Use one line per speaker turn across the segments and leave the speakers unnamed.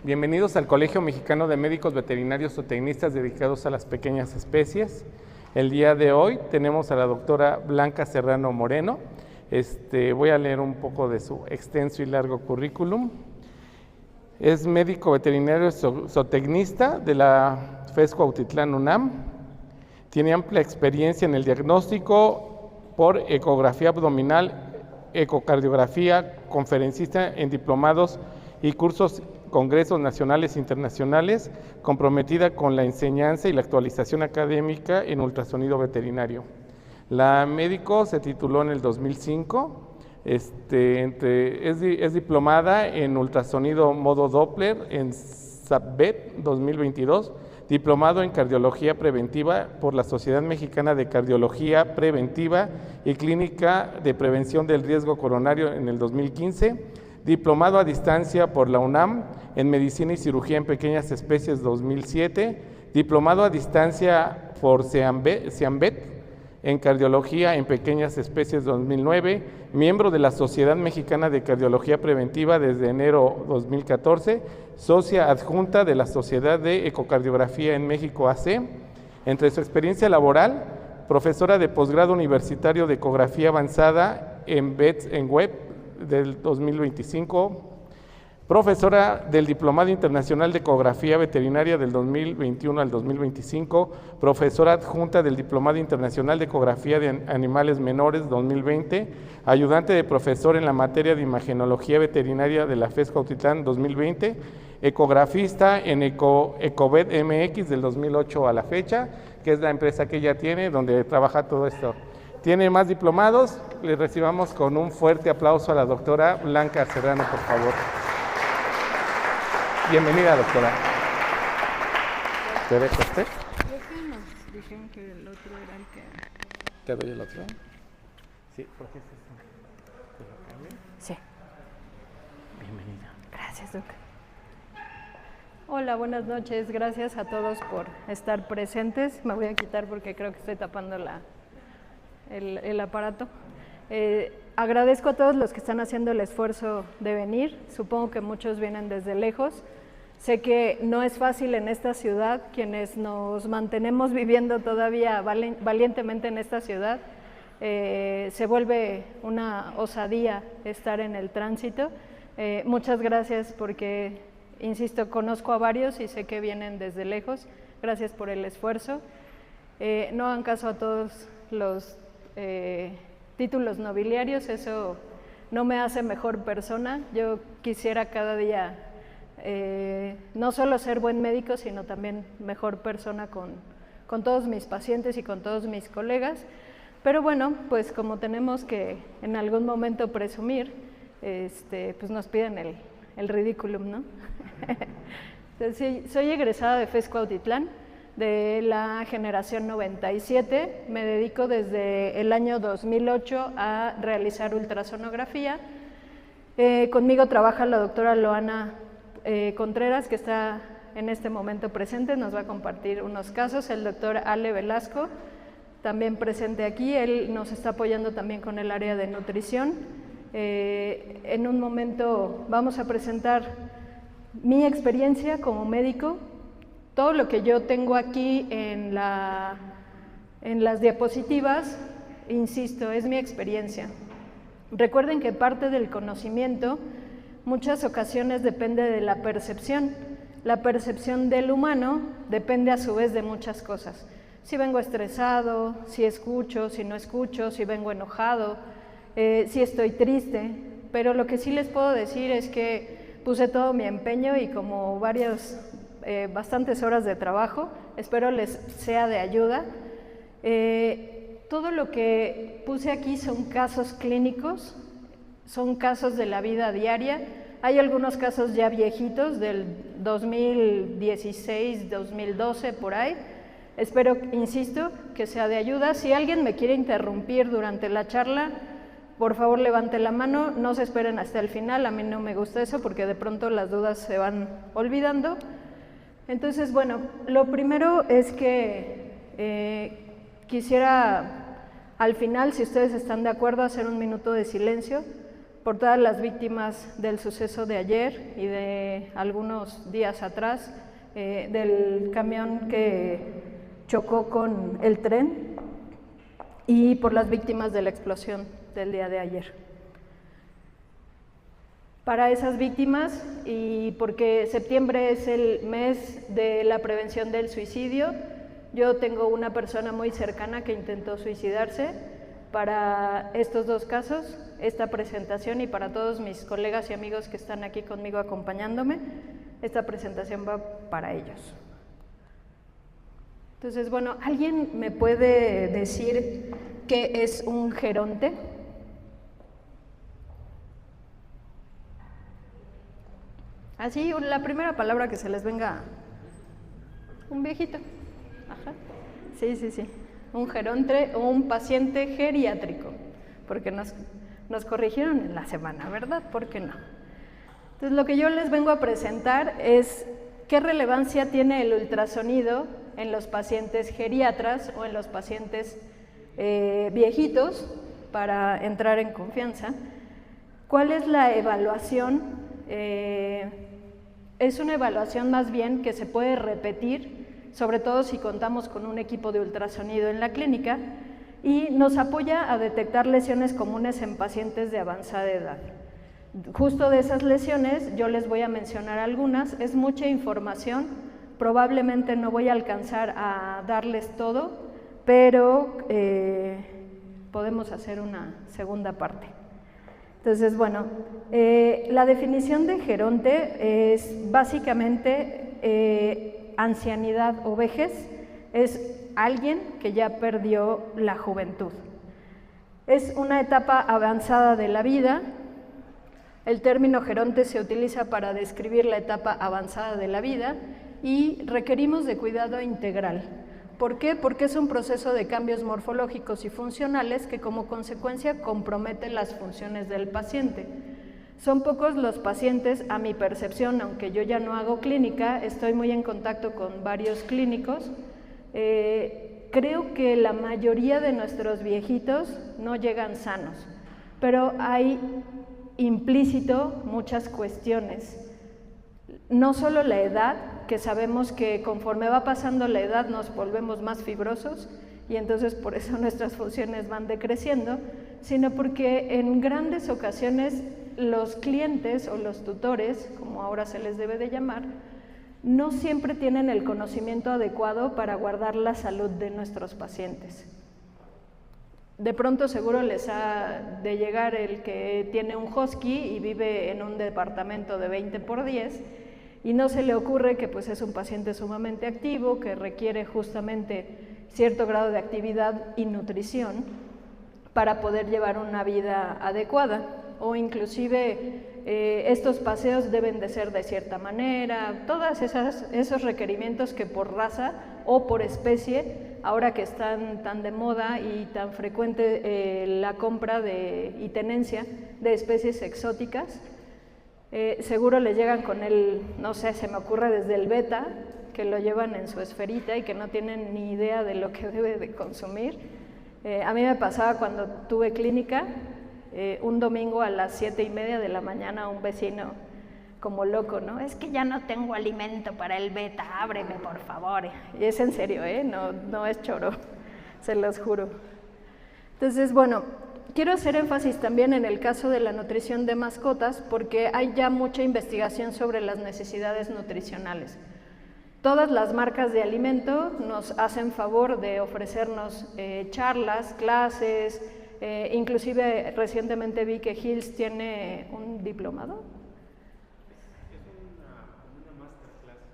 Bienvenidos al Colegio Mexicano de Médicos Veterinarios Zootecnistas dedicados a las pequeñas especies. El día de hoy tenemos a la doctora Blanca Serrano Moreno. Voy a leer un poco de su extenso y largo currículum. Es médico veterinario zootecnista de la FES Cuautitlán UNAM. Tiene amplia experiencia en el diagnóstico por ecografía abdominal, ecocardiografía, conferencista en diplomados y cursos, congresos nacionales e internacionales, comprometida con la enseñanza y la actualización académica en ultrasonido veterinario. La médico se tituló en el 2005, es diplomada en ultrasonido modo Doppler en SAPVET 2022, diplomado en cardiología preventiva por la Sociedad Mexicana de Cardiología Preventiva y Clínica de Prevención del Riesgo Coronario en el 2015, diplomado a distancia por la UNAM en Medicina y Cirugía en Pequeñas Especies 2007, diplomado a distancia por CIAMVET en Cardiología en Pequeñas Especies 2009, miembro de la Sociedad Mexicana de Cardiología Preventiva desde enero 2014, socia adjunta de la Sociedad de Ecocardiografía en México AC. Entre su experiencia laboral, profesora de posgrado universitario de ecografía avanzada en BETS en Web del 2025, profesora del Diplomado Internacional de Ecografía Veterinaria del 2021 al 2025, profesora adjunta del Diplomado Internacional de Ecografía de Animales Menores 2020, ayudante de profesor en la materia de Imagenología Veterinaria de la FES Cuautitlán 2020, ecografista en Ecovet MX del 2008 a la fecha, que es la empresa que ella tiene, donde trabaja todo esto. Tiene más diplomados. Le recibamos con un fuerte aplauso a la doctora Blanca Serrano, por favor. Bienvenida, doctora. ¿Te dejo usted?
Nos dijeron que el otro era el que...
¿Te doy el otro? Sí, porque es
Sí.
Bienvenida.
Gracias, Doc. Hola, buenas noches. Gracias a todos por estar presentes. Me voy a quitar porque creo que estoy tapando el aparato. Agradezco a todos los que están haciendo el esfuerzo de venir. Supongo que muchos vienen desde lejos. Sé que no es fácil en esta ciudad, quienes nos mantenemos viviendo todavía valientemente en esta ciudad, se vuelve una osadía estar en el tránsito. Muchas gracias porque, insisto, conozco a varios y sé que vienen desde lejos. Gracias por el esfuerzo. No hagan caso a todos los títulos nobiliarios, eso no me hace mejor persona. Yo quisiera cada día no solo ser buen médico, sino también mejor persona con todos mis pacientes y con todos mis colegas. Pero bueno, pues como tenemos que en algún momento presumir, pues nos piden el ridículum, ¿no? Entonces, sí, soy egresada de FES Cuautitlán, de la generación 97, me dedico desde el año 2008 a realizar ultrasonografía. Conmigo trabaja la doctora Loana Contreras, que está en este momento presente, nos va a compartir unos casos, el doctor Ale Velasco, también presente aquí, él nos está apoyando también con el área de nutrición. En un momento vamos a presentar mi experiencia como médico. Todo lo que yo tengo aquí en las diapositivas, insisto, es mi experiencia. Recuerden que parte del conocimiento, muchas ocasiones depende de la percepción. La percepción del humano depende a su vez de muchas cosas. Si vengo estresado, si escucho, si no escucho, si vengo enojado, si estoy triste. Pero lo que sí les puedo decir es que puse todo mi empeño y como bastantes horas de trabajo, espero les sea de ayuda. Todo lo que puse aquí son casos clínicos, son casos de la vida diaria. Hay algunos casos ya viejitos del 2016, 2012, por ahí. Espero, insisto, que sea de ayuda. Si alguien me quiere interrumpir durante la charla, por favor levante la mano, no se esperen hasta el final, a mí no me gusta eso porque de pronto las dudas se van olvidando. Entonces, bueno, lo primero es que quisiera al final, si ustedes están de acuerdo, hacer un minuto de silencio por todas las víctimas del suceso de ayer y de algunos días atrás, del camión que chocó con el tren, y por las víctimas de la explosión del día de ayer. Para esas víctimas, y porque septiembre es el mes de la prevención del suicidio, yo tengo una persona muy cercana que intentó suicidarse. Para estos dos casos, esta presentación, y para todos mis colegas y amigos que están aquí conmigo acompañándome, esta presentación va para ellos. Entonces, bueno, ¿alguien me puede decir qué es un geronte? Así, la primera palabra que se les venga. Un viejito. Ajá. Sí, sí, sí. Un geronte o un paciente geriátrico, porque nos corrigieron en la semana, ¿verdad? ¿Por qué no? Entonces, lo que yo les vengo a presentar es qué relevancia tiene el ultrasonido en los pacientes geriatras o en los pacientes viejitos, para entrar en confianza. ¿Cuál es la evaluación? Es una evaluación más bien que se puede repetir, sobre todo si contamos con un equipo de ultrasonido en la clínica, y nos apoya a detectar lesiones comunes en pacientes de avanzada edad. Justo de esas lesiones yo les voy a mencionar algunas. Es mucha información, probablemente no voy a alcanzar a darles todo, pero podemos hacer una segunda parte. Entonces, bueno, la definición de geronte es básicamente ancianidad o vejez, es alguien que ya perdió la juventud. Es una etapa avanzada de la vida. El término geronte se utiliza para describir la etapa avanzada de la vida y requerimos de cuidado integral. ¿Por qué? Porque es un proceso de cambios morfológicos y funcionales que como consecuencia comprometen las funciones del paciente. Son pocos los pacientes, a mi percepción, aunque yo ya no hago clínica, estoy muy en contacto con varios clínicos. Creo que la mayoría de nuestros viejitos no llegan sanos, pero hay implícito muchas cuestiones. No solo la edad, que sabemos que conforme va pasando la edad nos volvemos más fibrosos y entonces por eso nuestras funciones van decreciendo, sino porque en grandes ocasiones los clientes o los tutores, como ahora se les debe de llamar, no siempre tienen el conocimiento adecuado para guardar la salud de nuestros pacientes. De pronto seguro les ha de llegar el que tiene un husky y vive en un departamento de 20 por 10 y no se le ocurre que pues es un paciente sumamente activo, que requiere justamente cierto grado de actividad y nutrición para poder llevar una vida adecuada, o inclusive estos paseos deben de ser de cierta manera, todos esos requerimientos que por raza o por especie, ahora que están tan de moda y tan frecuente la compra y tenencia de especies exóticas, seguro le llegan con el, no sé, se me ocurre desde el beta, que lo llevan en su esferita y que no tienen ni idea de lo que debe de consumir. A mí me pasaba cuando tuve clínica, un domingo a las 7:30 de la mañana, un vecino como loco, ¿no? Es que ya no tengo alimento para el beta, ábreme por favor. Y es en serio, no es choro, se los juro. Entonces, bueno, quiero hacer énfasis también en el caso de la nutrición de mascotas, porque hay ya mucha investigación sobre las necesidades nutricionales. Todas las marcas de alimento nos hacen favor de ofrecernos charlas, clases, inclusive recientemente vi que Hills tiene un diplomado.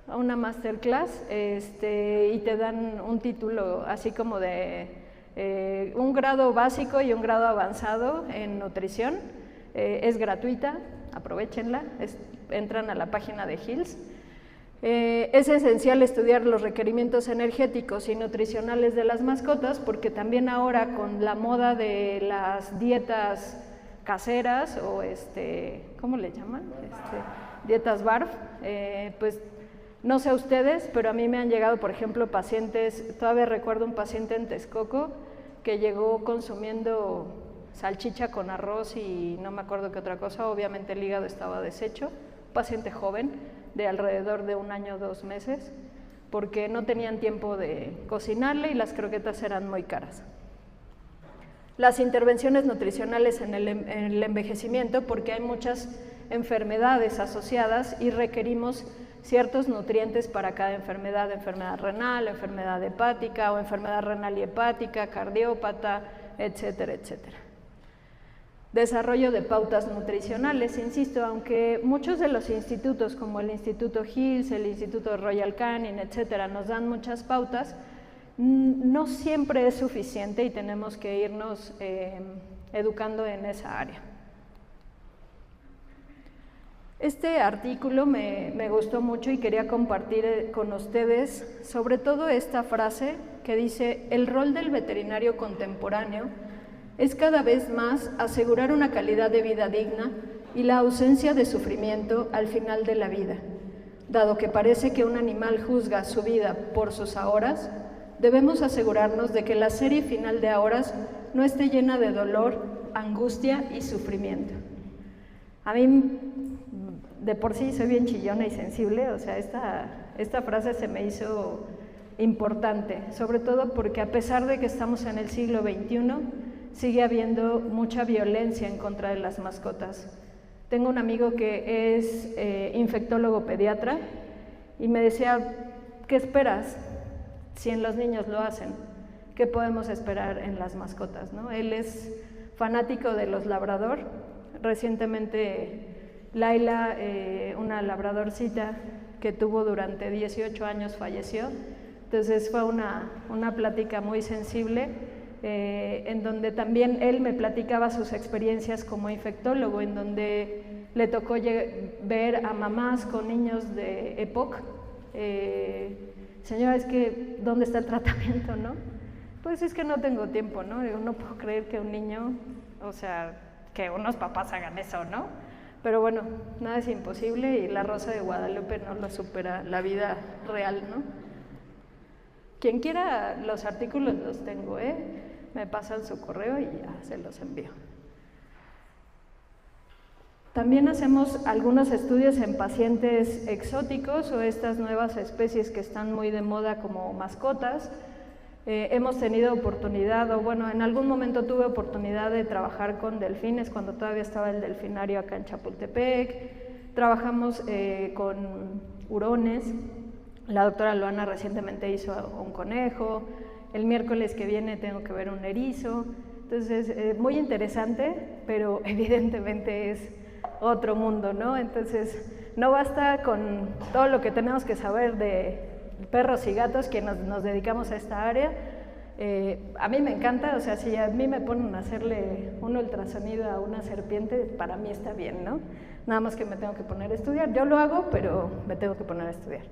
Una masterclass, y te dan un título así como de un grado básico y un grado avanzado en nutrición. Es gratuita, aprovéchenla, entran a la página de Hills. Es esencial estudiar los requerimientos energéticos y nutricionales de las mascotas, porque también ahora con la moda de las dietas caseras o ¿cómo le llaman? Dietas BARF, pues no sé a ustedes, pero a mí me han llegado, por ejemplo, pacientes, todavía recuerdo un paciente en Texcoco que llegó consumiendo salchicha con arroz y no me acuerdo qué otra cosa, obviamente el hígado estaba deshecho, paciente joven de alrededor de 1 año, 2 meses, porque no tenían tiempo de cocinarle y las croquetas eran muy caras. Las intervenciones nutricionales en el envejecimiento, porque hay muchas enfermedades asociadas y requerimos ciertos nutrientes para cada enfermedad, enfermedad renal, enfermedad hepática o enfermedad renal y hepática, cardiópata, etcétera, etcétera. Desarrollo de pautas nutricionales, insisto, aunque muchos de los institutos como el Instituto Hills, el Instituto Royal Canin, etcétera, nos dan muchas pautas, no siempre es suficiente y tenemos que irnos educando en esa área. Este artículo me gustó mucho y quería compartir con ustedes sobre todo esta frase que dice: el rol del veterinario contemporáneo es cada vez más asegurar una calidad de vida digna y la ausencia de sufrimiento al final de la vida. Dado que parece que un animal juzga su vida por sus ahoras, debemos asegurarnos de que la serie final de ahoras no esté llena de dolor, angustia y sufrimiento. A mí, de por sí, soy bien chillona y sensible, o sea, esta frase se me hizo importante, sobre todo porque a pesar de que estamos en el siglo XXI, sigue habiendo mucha violencia en contra de las mascotas. Tengo un amigo que es infectólogo pediatra y me decía: ¿qué esperas si en los niños lo hacen? ¿Qué podemos esperar en las mascotas, ¿no? Él es fanático de los labrador. Recientemente Laila, una labradorcita que tuvo durante 18 años, falleció. Entonces fue una plática muy sensible, en donde también él me platicaba sus experiencias como infectólogo, en donde le tocó ver a mamás con niños de EPOC. Señora, es que, ¿dónde está el tratamiento, no? Pues es que no tengo tiempo, ¿no? Digo, no puedo creer que un niño, o sea, que unos papás hagan eso, ¿no? Pero bueno, nada es imposible y la Rosa de Guadalupe no lo supera la vida real, ¿no? Quien quiera los artículos los tengo, me pasan su correo y ya se los envío. También hacemos algunos estudios en pacientes exóticos o estas nuevas especies que están muy de moda como mascotas. Hemos tenido oportunidad, o bueno, en algún momento tuve oportunidad de trabajar con delfines cuando todavía estaba el delfinario acá en Chapultepec. Trabajamos con hurones. La doctora Luana recientemente hizo un conejo. El miércoles que viene tengo que ver un erizo. Entonces, muy interesante, pero evidentemente es otro mundo, ¿no? Entonces, no basta con todo lo que tenemos que saber de perros y gatos que nos dedicamos a esta área. A mí me encanta, o sea, si a mí me ponen a hacerle un ultrasonido a una serpiente, para mí está bien, ¿no? Nada más que me tengo que poner a estudiar. Yo lo hago, pero me tengo que poner a estudiar.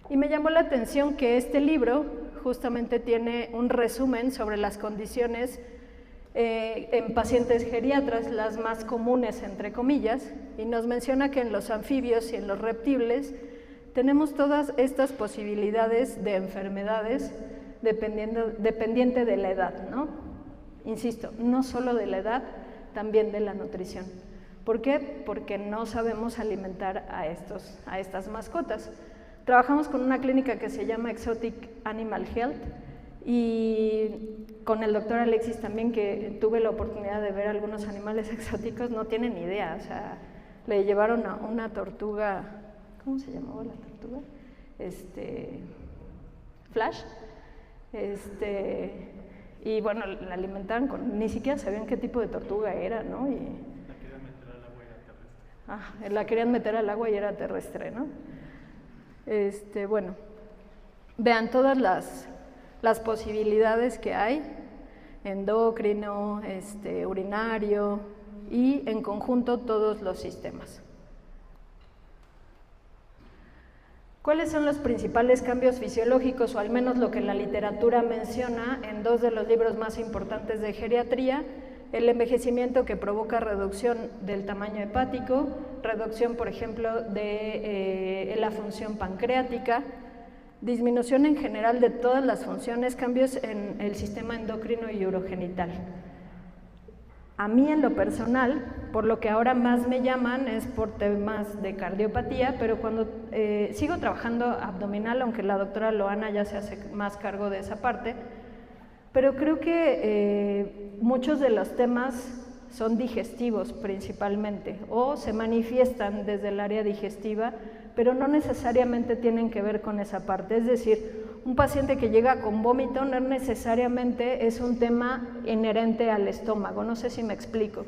Y me llamó la atención que este libro justamente tiene un resumen sobre las condiciones en pacientes geriatras, las más comunes, entre comillas, y nos menciona que en los anfibios y en los reptiles tenemos todas estas posibilidades de enfermedades dependiente de la edad, ¿no? Insisto, no solo de la edad, también de la nutrición. ¿Por qué? Porque no sabemos alimentar a estas mascotas. Trabajamos con una clínica que se llama Exotic Animal Health y con el doctor Alexis también, que tuve la oportunidad de ver algunos animales exóticos. No tienen ni idea, o sea, le llevaron a una tortuga, ¿cómo se llamaba la tortuga? Flash, y bueno, la alimentaban ni siquiera sabían qué tipo de tortuga era, ¿no? Y
La querían meter al agua y era terrestre.
La querían meter al agua y era terrestre, ¿no? Bueno, vean todas las posibilidades que hay: endocrino, urinario y en conjunto todos los sistemas. ¿Cuáles son los principales cambios fisiológicos, o al menos lo que la literatura menciona en 2 de los libros más importantes de geriatría? El envejecimiento, que provoca reducción del tamaño hepático, reducción, por ejemplo, de la función pancreática, disminución en general de todas las funciones, cambios en el sistema endocrino y urogenital. A mí en lo personal, por lo que ahora más me llaman es por temas de cardiopatía, pero cuando sigo trabajando abdominal, aunque la doctora Loana ya se hace más cargo de esa parte, pero creo que muchos de los temas son digestivos principalmente, o se manifiestan desde el área digestiva, pero no necesariamente tienen que ver con esa parte. Es decir, un paciente que llega con vómito no necesariamente es un tema inherente al estómago, no sé si me explico.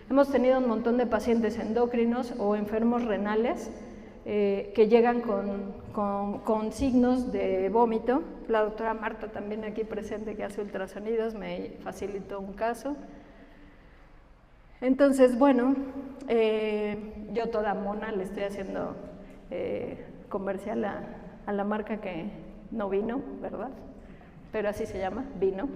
Hemos tenido un montón de pacientes endocrinos o enfermos renales que llegan con signos de vómito. La doctora Marta, también aquí presente, que hace ultrasonidos, me facilitó un caso. Entonces, bueno, yo toda mona le estoy haciendo comercial a la marca que no vino, ¿verdad? Pero así se llama, vino.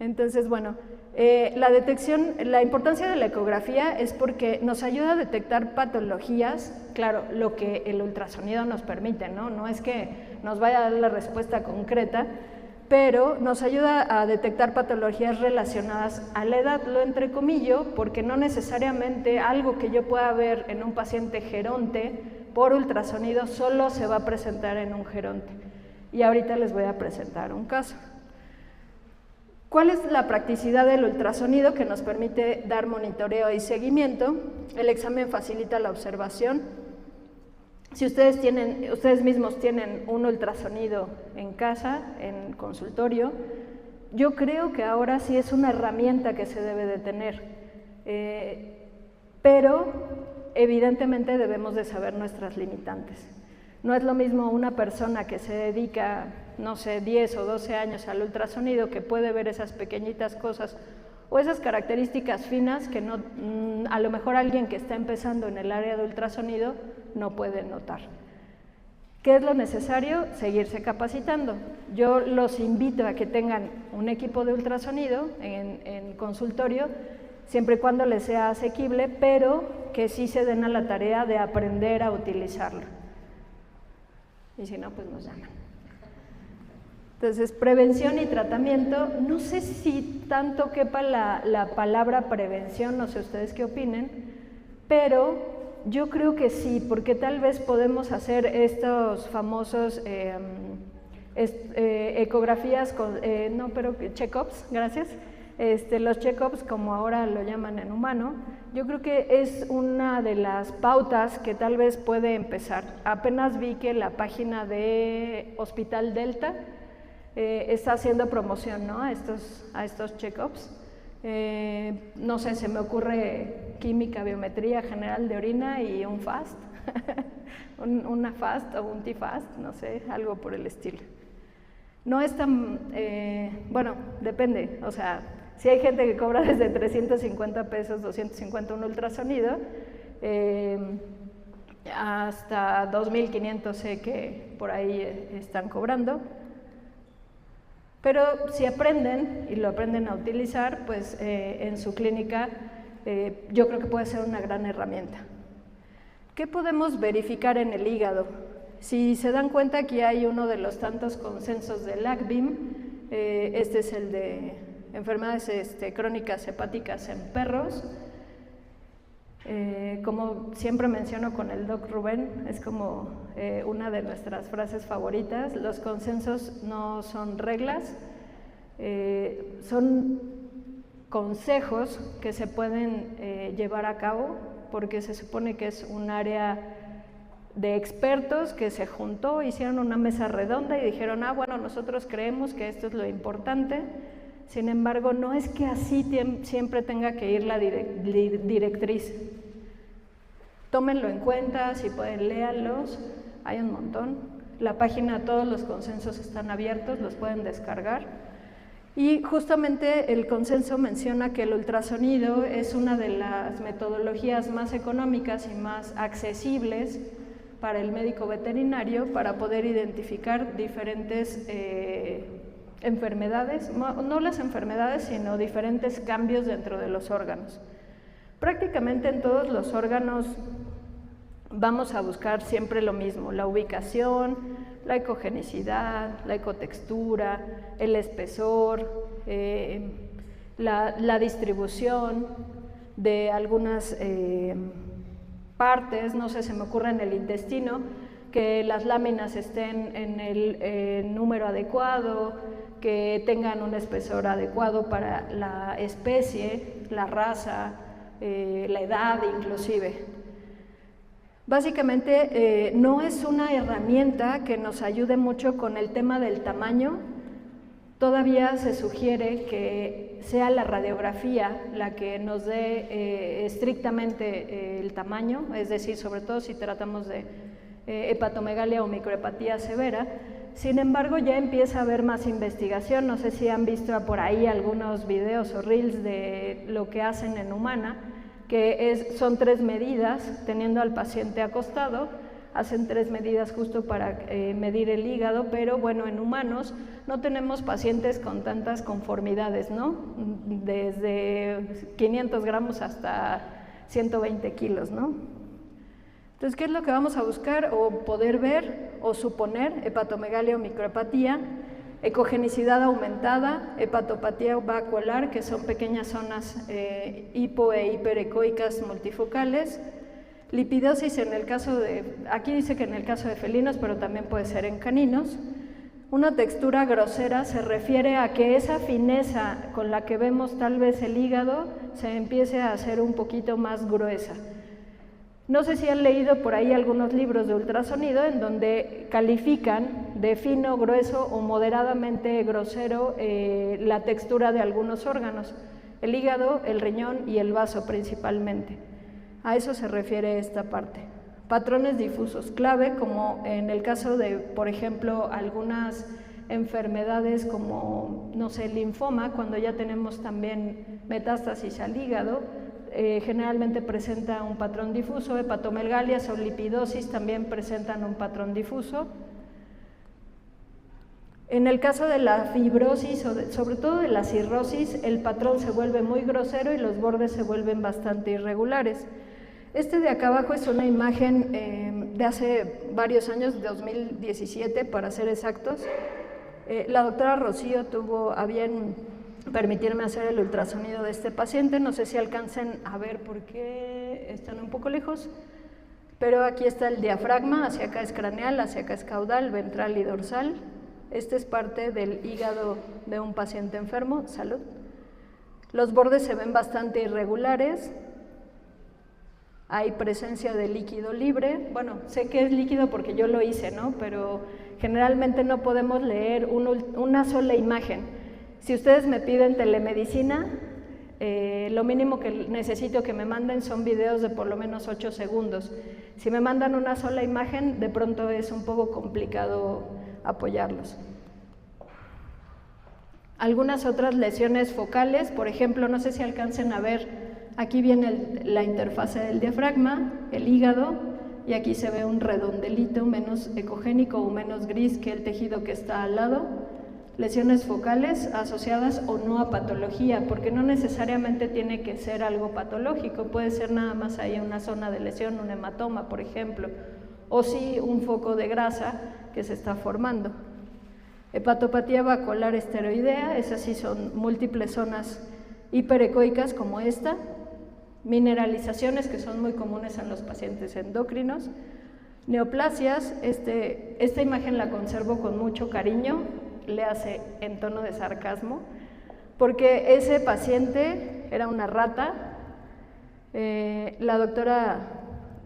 Entonces, bueno, la detección, la importancia de la ecografía es porque nos ayuda a detectar patologías, claro, lo que el ultrasonido nos permite, ¿no? No es que nos vaya a dar la respuesta concreta, pero nos ayuda a detectar patologías relacionadas a la edad, lo entrecomillo, porque no necesariamente algo que yo pueda ver en un paciente geronte por ultrasonido solo se va a presentar en un geronte. Y ahorita les voy a presentar un caso. ¿Cuál es la practicidad del ultrasonido que nos permite dar monitoreo y seguimiento? El examen facilita la observación. Si ustedes mismos tienen un ultrasonido en casa, en consultorio, yo creo que ahora sí es una herramienta que se debe de tener, pero evidentemente debemos de saber nuestras limitantes. No es lo mismo una persona que se dedica, no sé, 10 o 12 años al ultrasonido, que puede ver esas pequeñitas cosas o esas características finas que no, a lo mejor alguien que está empezando en el área de ultrasonido no puede notar. ¿Qué es lo necesario? Seguirse capacitando. Yo los invito a que tengan un equipo de ultrasonido en consultorio, siempre y cuando les sea asequible, pero que sí se den a la tarea de aprender a utilizarlo. Y si no, pues nos llaman. Entonces, prevención y tratamiento, no sé si tanto quepa la palabra prevención, no sé ustedes qué opinen, pero yo creo que sí, porque tal vez podemos hacer estos famosos ecografías, check-ups, gracias, los check-ups como ahora lo llaman en humano. Yo creo que es una de las pautas que tal vez puede empezar. Apenas vi que la página de Hospital Delta está haciendo promoción, ¿no?, a estos check-ups. No sé, se me ocurre química, biometría general de orina y un FAST, una FAST o un T-FAST, no sé, algo por el estilo. No es tan, bueno, depende, o sea, si hay gente que cobra desde 350 pesos, 250 un ultrasonido, hasta 2.500 sé que por ahí están cobrando. Pero si aprenden y lo aprenden a utilizar, pues en su clínica yo creo que puede ser una gran herramienta. ¿Qué podemos verificar en el hígado? Si se dan cuenta, aquí hay uno de los tantos consensos del ACVIM, este es el de enfermedades crónicas hepáticas en perros. Como siempre menciono con el doc Rubén, es como una de nuestras frases favoritas: los consensos no son reglas, son consejos que se pueden llevar a cabo, porque se supone que es un área de expertos que se juntó, hicieron una mesa redonda y dijeron, bueno, nosotros creemos que esto es lo importante. Sin embargo, no es que así siempre tenga que ir la directriz. Tómenlo en cuenta, si pueden, léanlos, hay un montón. La página, todos los consensos están abiertos, los pueden descargar. Y justamente el consenso menciona que el ultrasonido es una de las metodologías más económicas y más accesibles para el médico veterinario para poder identificar diferentes enfermedades, no las enfermedades, sino diferentes cambios dentro de los órganos. Prácticamente en todos los órganos vamos a buscar siempre lo mismo: la ubicación, la ecogenicidad, la ecotextura, el espesor, la distribución de algunas partes, no sé, se me ocurre en el intestino, que las láminas estén en el número adecuado, que tengan un espesor adecuado para la especie, la raza, la edad inclusive. Básicamente no es una herramienta que nos ayude mucho con el tema del tamaño. Todavía se sugiere que sea la radiografía la que nos dé estrictamente el tamaño, es decir, sobre todo si tratamos de hepatomegalia o microhepatía severa. Sin embargo, ya empieza a haber más investigación. No sé si han visto por ahí algunos videos o reels de lo que hacen en Humana, que son 3 medidas, teniendo al paciente acostado, hacen 3 medidas justo para medir el hígado, pero bueno, en humanos no tenemos pacientes con tantas conformidades, ¿no? Desde 500 gramos hasta 120 kilos, ¿no? Entonces, ¿qué es lo que vamos a buscar o poder ver o suponer? Hepatomegalia o microhepatía, ecogenicidad aumentada, hepatopatía vacuolar, que son pequeñas zonas hipo e hiperecoicas multifocales, lipidosis en el caso de, aquí dice que en el caso de felinos, pero también puede ser en caninos. Una textura grosera se refiere a que esa fineza con la que vemos tal vez el hígado se empiece a hacer un poquito más gruesa. No sé si han leído por ahí algunos libros de ultrasonido en donde califican de fino, grueso o moderadamente grosero la textura de algunos órganos, el hígado, el riñón y el vaso principalmente. A eso se refiere esta parte. Patrones difusos clave, como en el caso de, por ejemplo, algunas enfermedades como, no sé, linfoma, cuando ya tenemos también metástasis al hígado, generalmente presenta un patrón difuso. Hepatomelgalias o lipidosis también presentan un patrón difuso. En el caso de la fibrosis, o sobre todo de la cirrosis, el patrón se vuelve muy grosero y los bordes se vuelven bastante irregulares. Este de acá abajo es una imagen de hace varios años, 2017 para ser exactos. La doctora Rocío tuvo a bien permitirme hacer el ultrasonido de este paciente. No sé si alcancen a ver porque están un poco lejos, pero aquí está el diafragma, hacia acá es craneal, hacia acá es caudal, ventral y dorsal. Este es parte del hígado de un paciente enfermo, salud. Los bordes se ven bastante irregulares, hay presencia de líquido libre. Bueno, sé que es líquido porque yo lo hice, ¿no? Pero generalmente no podemos leer una sola imagen. Si ustedes me piden telemedicina, lo mínimo que necesito que me manden son videos de por lo menos 8 segundos. Si me mandan una sola imagen, de pronto es un poco complicado apoyarlos. Algunas otras lesiones focales, por ejemplo, no sé si alcancen a ver, aquí viene la interfase del diafragma, el hígado, y aquí se ve un redondelito menos ecogénico o menos gris que el tejido que está al lado. Lesiones focales asociadas o no a patología, porque no necesariamente tiene que ser algo patológico, puede ser nada más ahí una zona de lesión, un hematoma, por ejemplo, o sí un foco de grasa que se está formando. Hepatopatía vacuolar esteroidea, esas sí son múltiples zonas hiperecoicas como esta. Mineralizaciones que son muy comunes en los pacientes endocrinos. Neoplasias, esta imagen la conservo con mucho cariño, le hace en tono de sarcasmo, porque ese paciente era una rata. La doctora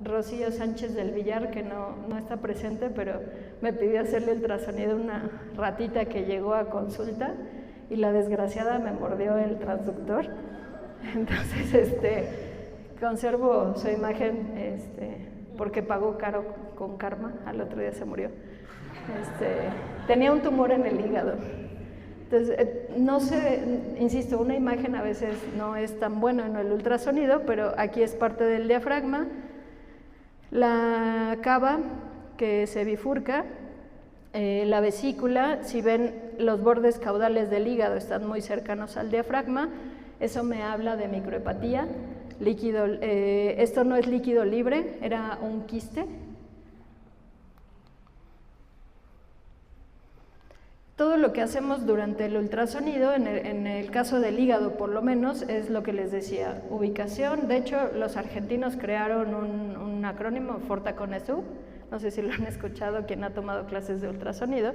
Rocío Sánchez del Villar, que no está presente, pero me pidió hacerle ultrasonido a una ratita que llegó a consulta y la desgraciada me mordió el transductor. Entonces, conservo su imagen porque pagó caro con karma, al otro día se murió. Tenía un tumor en el hígado. Entonces, no sé, insisto, una imagen a veces no es tan buena en el ultrasonido, pero aquí es parte del diafragma. La cava que se bifurca, la vesícula, si ven los bordes caudales del hígado están muy cercanos al diafragma, eso me habla de microhepatía. Líquido, esto no es líquido libre, era un quiste. Todo lo que hacemos durante el ultrasonido, en el caso del hígado por lo menos, es lo que les decía, ubicación. De hecho, los argentinos crearon un acrónimo, Forta con ESU, no sé si lo han escuchado quien ha tomado clases de ultrasonido.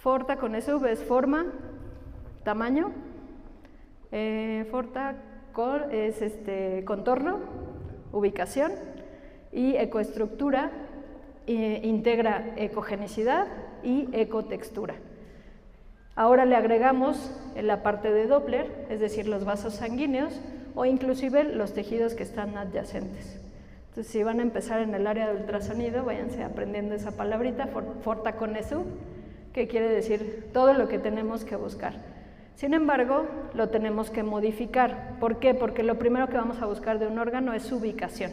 Forta con ESU es forma, tamaño, Forta es contorno, ubicación, y ecoestructura integra ecogenicidad y ecotextura. Ahora le agregamos la parte de Doppler, es decir, los vasos sanguíneos o inclusive los tejidos que están adyacentes. Entonces, si van a empezar en el área de ultrasonido, váyanse aprendiendo esa palabrita, Forta con ESU, que quiere decir todo lo que tenemos que buscar. Sin embargo, lo tenemos que modificar. ¿Por qué? Porque lo primero que vamos a buscar de un órgano es su ubicación,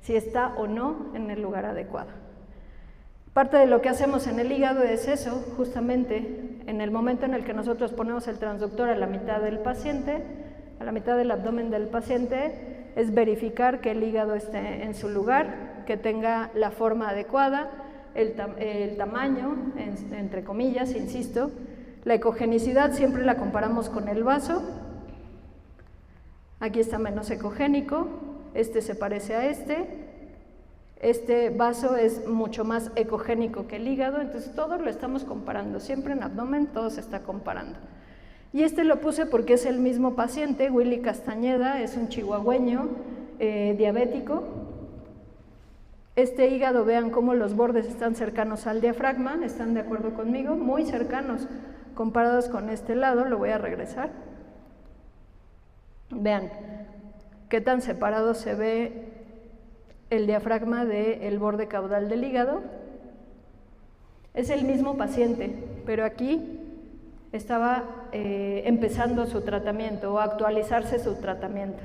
si está o no en el lugar adecuado. Parte de lo que hacemos en el hígado es eso, justamente en el momento en el que nosotros ponemos el transductor a la mitad del paciente, a la mitad del abdomen del paciente, es verificar que el hígado esté en su lugar, que tenga la forma adecuada, el tamaño, entre comillas, insisto. La ecogenicidad siempre la comparamos con el vaso. Aquí está menos ecogénico, este se parece a este vaso es mucho más ecogénico que el hígado, entonces todo lo estamos comparando, siempre en abdomen todo se está comparando. Y lo puse porque es el mismo paciente, Willy Castañeda, es un chihuahueño diabético. Este hígado, vean cómo los bordes están cercanos al diafragma, ¿están de acuerdo conmigo? Muy cercanos, comparados con este lado, lo voy a regresar. Vean qué tan separado se ve el diafragma del borde caudal del hígado. Es el mismo paciente, pero aquí estaba empezando su tratamiento o actualizarse su tratamiento.